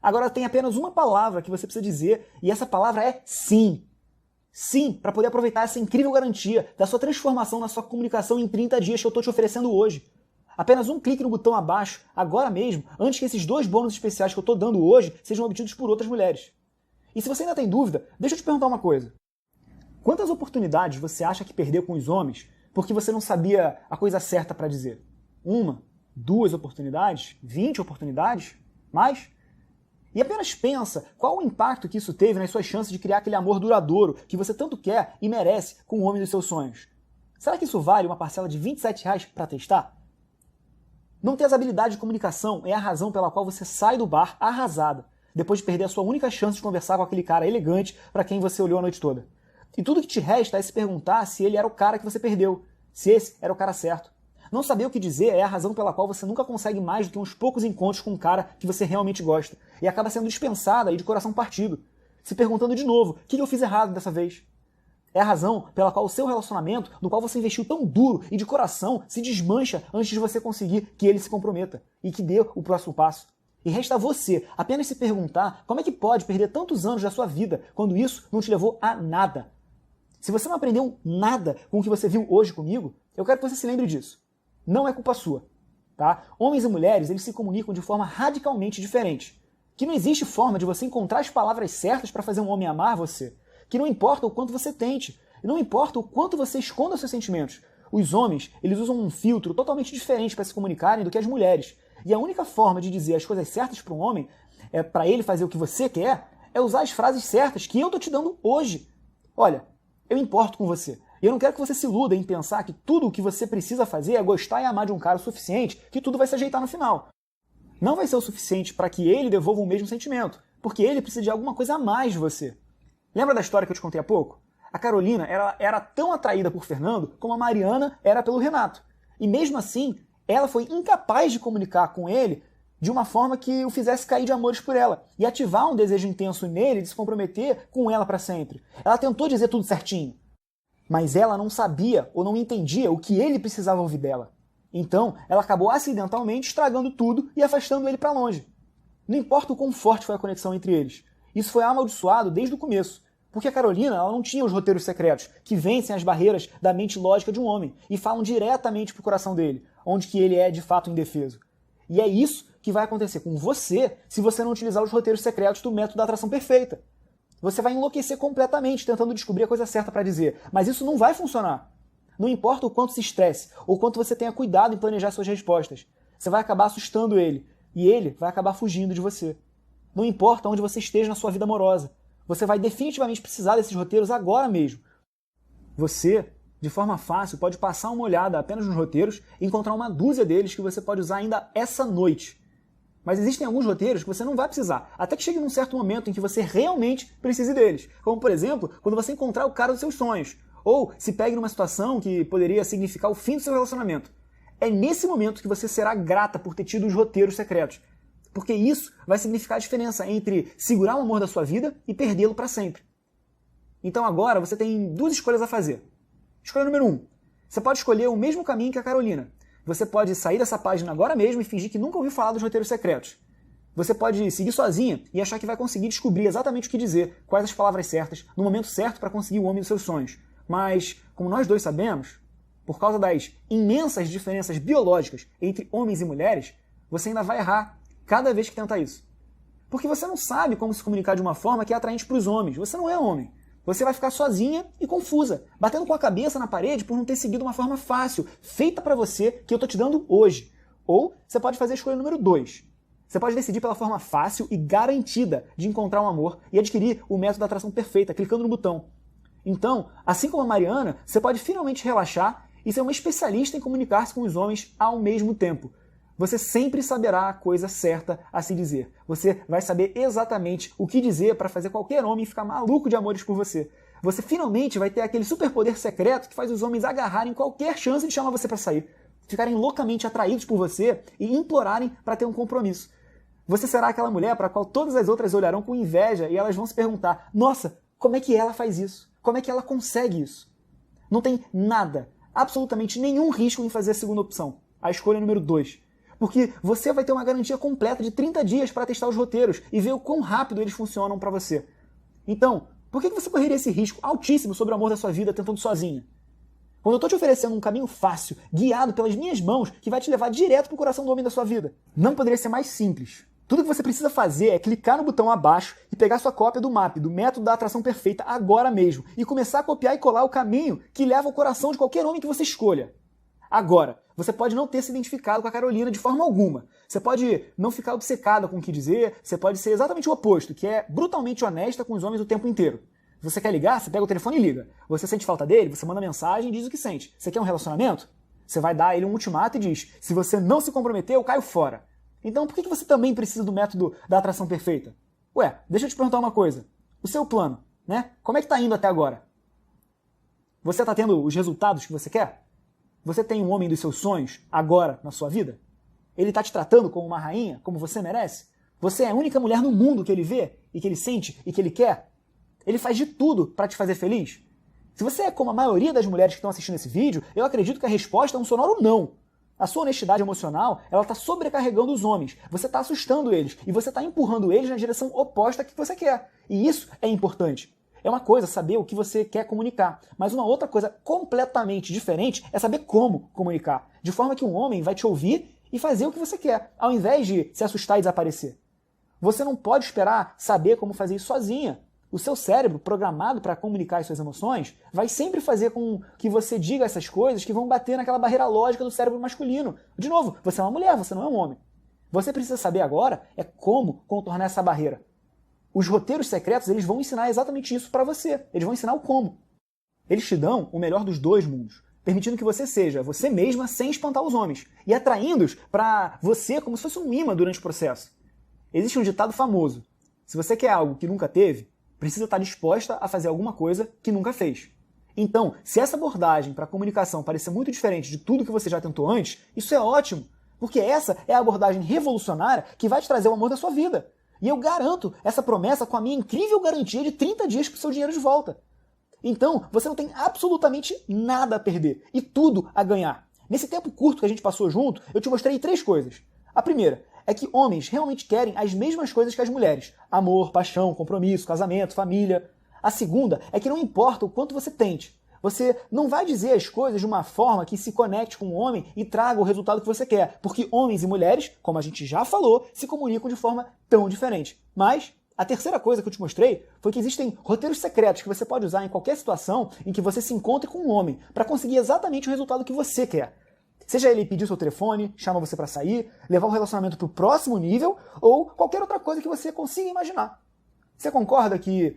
Agora tem apenas uma palavra que você precisa dizer, e essa palavra é sim. Sim, para poder aproveitar essa incrível garantia da sua transformação na sua comunicação em 30 dias que eu estou te oferecendo hoje. Apenas um clique no botão abaixo, agora mesmo, antes que esses 2 bônus especiais que eu estou dando hoje sejam obtidos por outras mulheres. E se você ainda tem dúvida, deixa eu te perguntar uma coisa. Quantas oportunidades você acha que perdeu com os homens porque você não sabia a coisa certa para dizer? 1, 2 oportunidades? 20 oportunidades? Mais? E apenas pensa qual o impacto que isso teve nas suas chances de criar aquele amor duradouro que você tanto quer e merece com o homem dos seus sonhos. Será que isso vale uma parcela de R$27 para testar? Não ter as habilidades de comunicação é a razão pela qual você sai do bar arrasada, depois de perder a sua única chance de conversar com aquele cara elegante para quem você olhou a noite toda. E tudo que te resta é se perguntar se ele era o cara que você perdeu, se esse era o cara certo. Não saber o que dizer é a razão pela qual você nunca consegue mais do que uns poucos encontros com um cara que você realmente gosta, e acaba sendo dispensada e de coração partido, se perguntando de novo, o que eu fiz errado dessa vez? É a razão pela qual o seu relacionamento, no qual você investiu tão duro e de coração, se desmancha antes de você conseguir que ele se comprometa e que dê o próximo passo. E resta a você apenas se perguntar como é que pode perder tantos anos da sua vida quando isso não te levou a nada. Se você não aprendeu nada com o que você viu hoje comigo, eu quero que você se lembre disso. Não é culpa sua. Tá? Homens e mulheres, eles se comunicam de forma radicalmente diferente. Que não existe forma de você encontrar as palavras certas para fazer um homem amar você. Que não importa o quanto você tente, e não importa o quanto você esconda os seus sentimentos. Os homens, eles usam um filtro totalmente diferente para se comunicarem do que as mulheres. E a única forma de dizer as coisas certas para um homem, para ele fazer o que você quer, é usar as frases certas que eu tô te dando hoje. Olha, eu importo com você. E eu não quero que você se iluda em pensar que tudo o que você precisa fazer é gostar e amar de um cara o suficiente, que tudo vai se ajeitar no final. Não vai ser o suficiente para que ele devolva o mesmo sentimento, porque ele precisa de alguma coisa a mais de você. Lembra da história que eu te contei há pouco? A Carolina era tão atraída por Fernando como a Mariana era pelo Renato. E mesmo assim, ela foi incapaz de comunicar com ele de uma forma que o fizesse cair de amores por ela e ativar um desejo intenso nele de se comprometer com ela para sempre. Ela tentou dizer tudo certinho, mas ela não sabia ou não entendia o que ele precisava ouvir dela. Então, ela acabou acidentalmente estragando tudo e afastando ele para longe. Não importa o quão forte foi a conexão entre eles. Isso foi amaldiçoado desde o começo, porque a Carolina ela não tinha os roteiros secretos que vencem as barreiras da mente lógica de um homem e falam diretamente para o coração dele, onde que ele é de fato indefeso. E é isso que vai acontecer com você se você não utilizar os roteiros secretos do método da atração perfeita. Você vai enlouquecer completamente tentando descobrir a coisa certa para dizer, mas isso não vai funcionar. Não importa o quanto se estresse ou quanto você tenha cuidado em planejar suas respostas, você vai acabar assustando ele e ele vai acabar fugindo de você. Não importa onde você esteja na sua vida amorosa, você vai definitivamente precisar desses roteiros agora mesmo. Você, de forma fácil, pode passar uma olhada apenas nos roteiros e encontrar uma dúzia deles que você pode usar ainda essa noite. Mas existem alguns roteiros que você não vai precisar, até que chegue num certo momento em que você realmente precise deles. Como, por exemplo, quando você encontrar o cara dos seus sonhos, ou se pegue numa situação que poderia significar o fim do seu relacionamento. É nesse momento que você será grata por ter tido os roteiros secretos, porque isso vai significar a diferença entre segurar o amor da sua vida e perdê-lo para sempre. Então agora você tem duas escolhas a fazer. Escolha número 1. Você pode escolher o mesmo caminho que a Carolina. Você pode sair dessa página agora mesmo e fingir que nunca ouviu falar dos roteiros secretos. Você pode seguir sozinha e achar que vai conseguir descobrir exatamente o que dizer, quais as palavras certas, no momento certo para conseguir o homem dos seus sonhos. Mas, como nós dois sabemos, por causa das imensas diferenças biológicas entre homens e mulheres, você ainda vai errar cada vez que tentar isso. Porque você não sabe como se comunicar de uma forma que é atraente para os homens. Você não é homem. Você vai ficar sozinha e confusa, batendo com a cabeça na parede por não ter seguido uma forma fácil, feita para você, que eu tô te dando hoje. Ou você pode fazer a escolha número 2. Você pode decidir pela forma fácil e garantida de encontrar um amor e adquirir o método da atração perfeita, clicando no botão. Então, assim como a Mariana, você pode finalmente relaxar e ser uma especialista em comunicar-se com os homens ao mesmo tempo. Você sempre saberá a coisa certa a se dizer. Você vai saber exatamente o que dizer para fazer qualquer homem ficar maluco de amores por você. Você finalmente vai ter aquele superpoder secreto que faz os homens agarrarem qualquer chance de chamar você para sair, ficarem loucamente atraídos por você e implorarem para ter um compromisso. Você será aquela mulher para a qual todas as outras olharão com inveja e elas vão se perguntar: nossa, como é que ela faz isso? Como é que ela consegue isso? Não tem nada, absolutamente nenhum risco em fazer a segunda opção, a escolha número 2. Porque você vai ter uma garantia completa de 30 dias para testar os roteiros e ver o quão rápido eles funcionam para você. Então, por que você correria esse risco altíssimo sobre o amor da sua vida tentando sozinha? Quando eu estou te oferecendo um caminho fácil, guiado pelas minhas mãos, que vai te levar direto para o coração do homem da sua vida, não poderia ser mais simples. Tudo que você precisa fazer é clicar no botão abaixo e pegar sua cópia do MAP, do método da atração perfeita, agora mesmo, e começar a copiar e colar o caminho que leva ao coração de qualquer homem que você escolha. Agora, você pode não ter se identificado com a Carolina de forma alguma. Você pode não ficar obcecada com o que dizer, você pode ser exatamente o oposto, que é brutalmente honesta com os homens o tempo inteiro. Você quer ligar? Você pega o telefone e liga. Você sente falta dele? Você manda mensagem e diz o que sente. Você quer um relacionamento? Você vai dar a ele um ultimato e diz: se você não se comprometer, eu caio fora. Então por que você também precisa do método da atração perfeita? Ué, deixa eu te perguntar uma coisa. O seu plano, né? Como é que tá indo até agora? Você tá tendo os resultados que você quer? Você tem um homem dos seus sonhos agora na sua vida? Ele tá te tratando como uma rainha, como você merece? Você é a única mulher no mundo que ele vê, e que ele sente, e que ele quer? Ele faz de tudo para te fazer feliz? Se você é como a maioria das mulheres que estão assistindo esse vídeo, eu acredito que a resposta é um sonoro não. A sua honestidade emocional, ela está sobrecarregando os homens. Você está assustando eles e você está empurrando eles na direção oposta que você quer. E isso é importante. É uma coisa saber o que você quer comunicar, mas uma outra coisa completamente diferente é saber como comunicar, de forma que um homem vai te ouvir e fazer o que você quer, ao invés de se assustar e desaparecer. Você não pode esperar saber como fazer isso sozinha. O seu cérebro, programado para comunicar as suas emoções, vai sempre fazer com que você diga essas coisas que vão bater naquela barreira lógica do cérebro masculino. De novo, você é uma mulher, você não é um homem. Você precisa saber agora é como contornar essa barreira. Os roteiros secretos, eles vão ensinar exatamente isso para você. Eles vão ensinar o como. Eles te dão o melhor dos dois mundos, permitindo que você seja você mesma sem espantar os homens e atraindo-os para você como se fosse um imã durante o processo. Existe um ditado famoso: se você quer algo que nunca teve, precisa estar disposta a fazer alguma coisa que nunca fez. Então, se essa abordagem para a comunicação parecer muito diferente de tudo que você já tentou antes, isso é ótimo, porque essa é a abordagem revolucionária que vai te trazer o amor da sua vida. E eu garanto essa promessa com a minha incrível garantia de 30 dias para o seu dinheiro de volta. Então, você não tem absolutamente nada a perder e tudo a ganhar. Nesse tempo curto que a gente passou junto, eu te mostrei 3 coisas. A primeira é que homens realmente querem as mesmas coisas que as mulheres: amor, paixão, compromisso, casamento, família. A segunda é que não importa o quanto você tente, você não vai dizer as coisas de uma forma que se conecte com o homem e traga o resultado que você quer, porque homens e mulheres, como a gente já falou, se comunicam de forma tão diferente. Mas a terceira coisa que eu te mostrei foi que existem roteiros secretos que você pode usar em qualquer situação em que você se encontre com um homem para conseguir exatamente o resultado que você quer. Seja ele pedir seu telefone, chamar você para sair, levar o relacionamento para o próximo nível ou qualquer outra coisa que você consiga imaginar. Você concorda que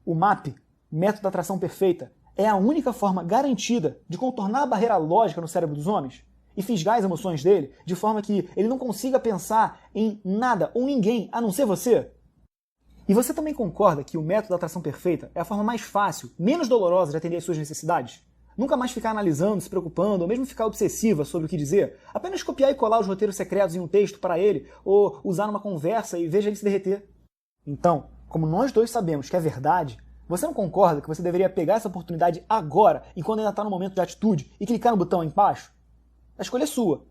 o MAP, Método da Atração Perfeita, é a única forma garantida de contornar a barreira lógica no cérebro dos homens e fisgar as emoções dele de forma que ele não consiga pensar em nada ou ninguém a não ser você? E você também concorda que o método da atração perfeita é a forma mais fácil, menos dolorosa de atender às suas necessidades? Nunca mais ficar analisando, se preocupando, ou mesmo ficar obsessiva sobre o que dizer? Apenas copiar e colar os roteiros secretos em um texto para ele, ou usar numa conversa e veja ele se derreter? Então, como nós dois sabemos que é verdade, você não concorda que você deveria pegar essa oportunidade agora, enquanto ainda está no momento de atitude, e clicar no botão aí embaixo? A escolha é sua.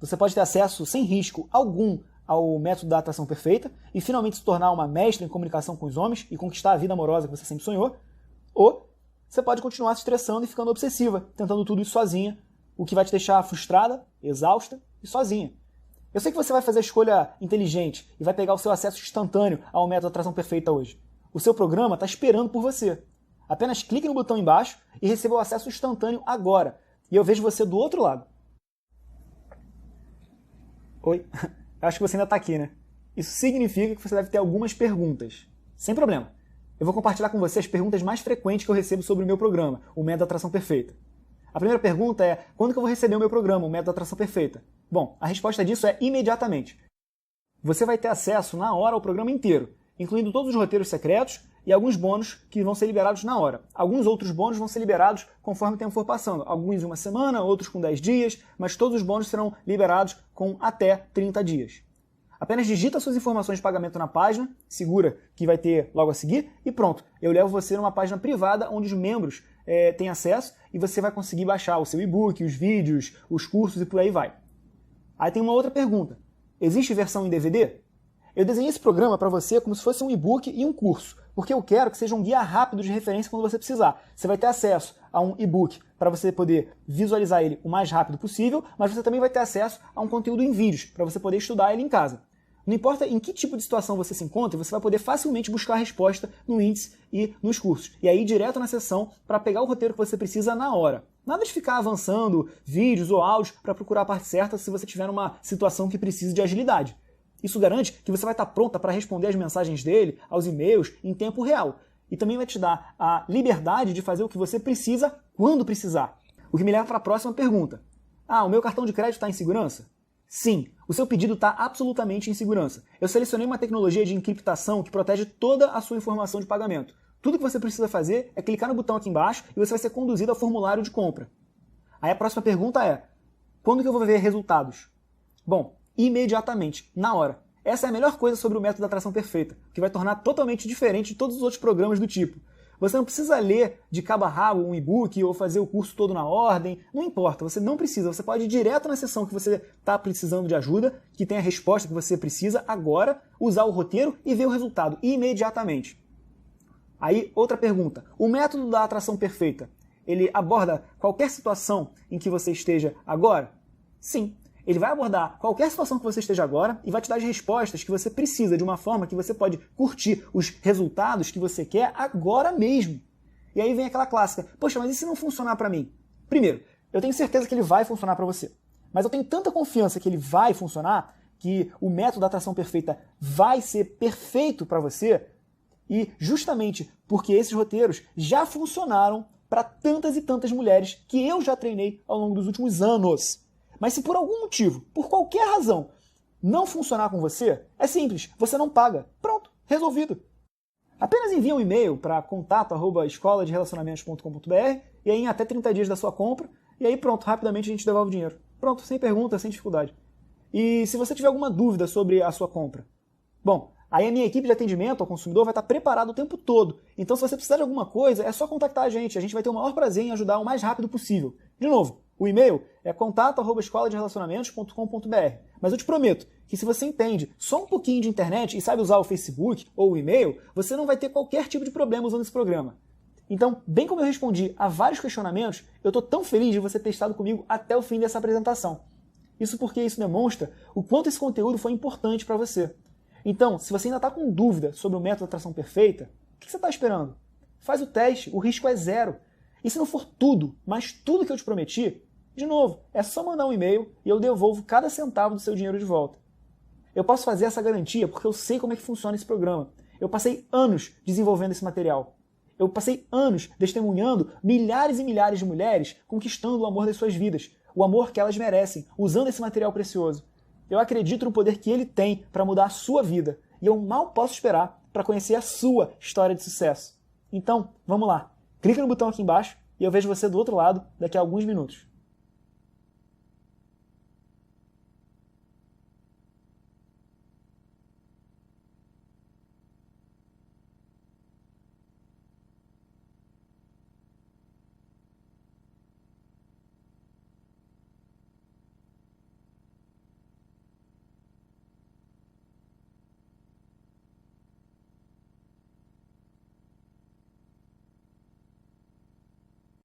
Você pode ter acesso sem risco algum ao método da atração perfeita e finalmente se tornar uma mestra em comunicação com os homens e conquistar a vida amorosa que você sempre sonhou, ou você pode continuar se estressando e ficando obsessiva, tentando tudo isso sozinha, o que vai te deixar frustrada, exausta e sozinha. Eu sei que você vai fazer a escolha inteligente e vai pegar o seu acesso instantâneo ao método da atração perfeita hoje. O seu programa está esperando por você. Apenas clique no botão embaixo e receba o acesso instantâneo agora. E eu vejo você do outro lado. Oi? Acho que você ainda está aqui, né? Isso significa que você deve ter algumas perguntas. Sem problema. Eu vou compartilhar com você as perguntas mais frequentes que eu recebo sobre o meu programa, o Método da Atração Perfeita. A primeira pergunta é: quando que eu vou receber o meu programa, o Método da Atração Perfeita? Bom, a resposta disso é imediatamente. Você vai ter acesso na hora ao programa inteiro, incluindo todos os roteiros secretos e alguns bônus que vão ser liberados na hora. Alguns outros bônus vão ser liberados conforme o tempo for passando. Alguns em uma semana, outros com 10 dias, mas todos os bônus serão liberados com até 30 dias. Apenas digita suas informações de pagamento na página, segura que vai ter logo a seguir, e pronto. Eu levo você numa página privada onde os membros têm acesso e você vai conseguir baixar o seu e-book, os vídeos, os cursos e por aí vai. Aí tem uma outra pergunta. Existe versão em DVD? Eu desenhei esse programa para você como se fosse um e-book e um curso, porque eu quero que seja um guia rápido de referência quando você precisar. Você vai ter acesso a um e-book para você poder visualizar ele o mais rápido possível, mas você também vai ter acesso a um conteúdo em vídeos para você poder estudar ele em casa. Não importa em que tipo de situação você se encontra, você vai poder facilmente buscar a resposta no índice e nos cursos. E aí ir direto na sessão para pegar o roteiro que você precisa na hora. Nada de ficar avançando vídeos ou áudios para procurar a parte certa se você tiver numa situação que precise de agilidade. Isso garante que você vai estar pronta para responder as mensagens dele, aos e-mails, em tempo real. E também vai te dar a liberdade de fazer o que você precisa quando precisar. O que me leva para a próxima pergunta. O meu cartão de crédito está em segurança? Sim, o seu pedido está absolutamente em segurança. Eu selecionei uma tecnologia de encriptação que protege toda a sua informação de pagamento. Tudo que você precisa fazer é clicar no botão aqui embaixo e você vai ser conduzido ao formulário de compra. Aí a próxima pergunta é: quando que eu vou ver resultados? Bom, imediatamente, na hora. Essa é a melhor coisa sobre o método da atração perfeita, que vai tornar totalmente diferente de todos os outros programas do tipo. Você não precisa ler de cabo a rabo um e-book ou fazer o curso todo na ordem, não importa, você não precisa, você pode ir direto na sessão que você está precisando de ajuda, que tem a resposta que você precisa agora, usar o roteiro e ver o resultado imediatamente. Aí, outra pergunta, o método da atração perfeita, ele aborda qualquer situação em que você esteja agora? Sim. Ele vai abordar qualquer situação que você esteja agora e vai te dar as respostas que você precisa de uma forma que você pode curtir os resultados que você quer agora mesmo. E aí vem aquela clássica: poxa, mas e se não funcionar para mim? Primeiro, eu tenho certeza que ele vai funcionar para você. Mas eu tenho tanta confiança que ele vai funcionar, que o método da atração perfeita vai ser perfeito para você, e justamente porque esses roteiros já funcionaram para tantas e tantas mulheres que eu já treinei ao longo dos últimos anos. Mas se por algum motivo, por qualquer razão, não funcionar com você, é simples, você não paga. Pronto, resolvido. Apenas envia um e-mail para contato@escoladerelacionamentos.com.br e aí em até 30 dias da sua compra, e aí pronto, rapidamente a gente devolve o dinheiro. Pronto, sem pergunta, sem dificuldade. E se você tiver alguma dúvida sobre a sua compra, bom, aí a minha equipe de atendimento ao consumidor vai estar preparada o tempo todo. Então se você precisar de alguma coisa, é só contactar a gente vai ter o maior prazer em ajudar o mais rápido possível. De novo, o e-mail é contato@escoladerelacionamentos.com.br. Mas eu te prometo que se você entende só um pouquinho de internet e sabe usar o Facebook ou o e-mail, você não vai ter qualquer tipo de problema usando esse programa. Então, bem como eu respondi a vários questionamentos, eu estou tão feliz de você ter estado comigo até o fim dessa apresentação. Isso porque isso demonstra o quanto esse conteúdo foi importante para você. Então, se você ainda está com dúvida sobre o método da atração perfeita, o que você está esperando? Faz o teste, o risco é zero. E se não for tudo, mas tudo que eu te prometi, de novo, é só mandar um e-mail e eu devolvo cada centavo do seu dinheiro de volta. Eu posso fazer essa garantia porque eu sei como é que funciona esse programa. Eu passei anos desenvolvendo esse material. Eu passei anos testemunhando milhares e milhares de mulheres conquistando o amor das suas vidas, o amor que elas merecem, usando esse material precioso. Eu acredito no poder que ele tem para mudar a sua vida e eu mal posso esperar para conhecer a sua história de sucesso. Então, vamos lá. Clica no botão aqui embaixo e eu vejo você do outro lado daqui a alguns minutos.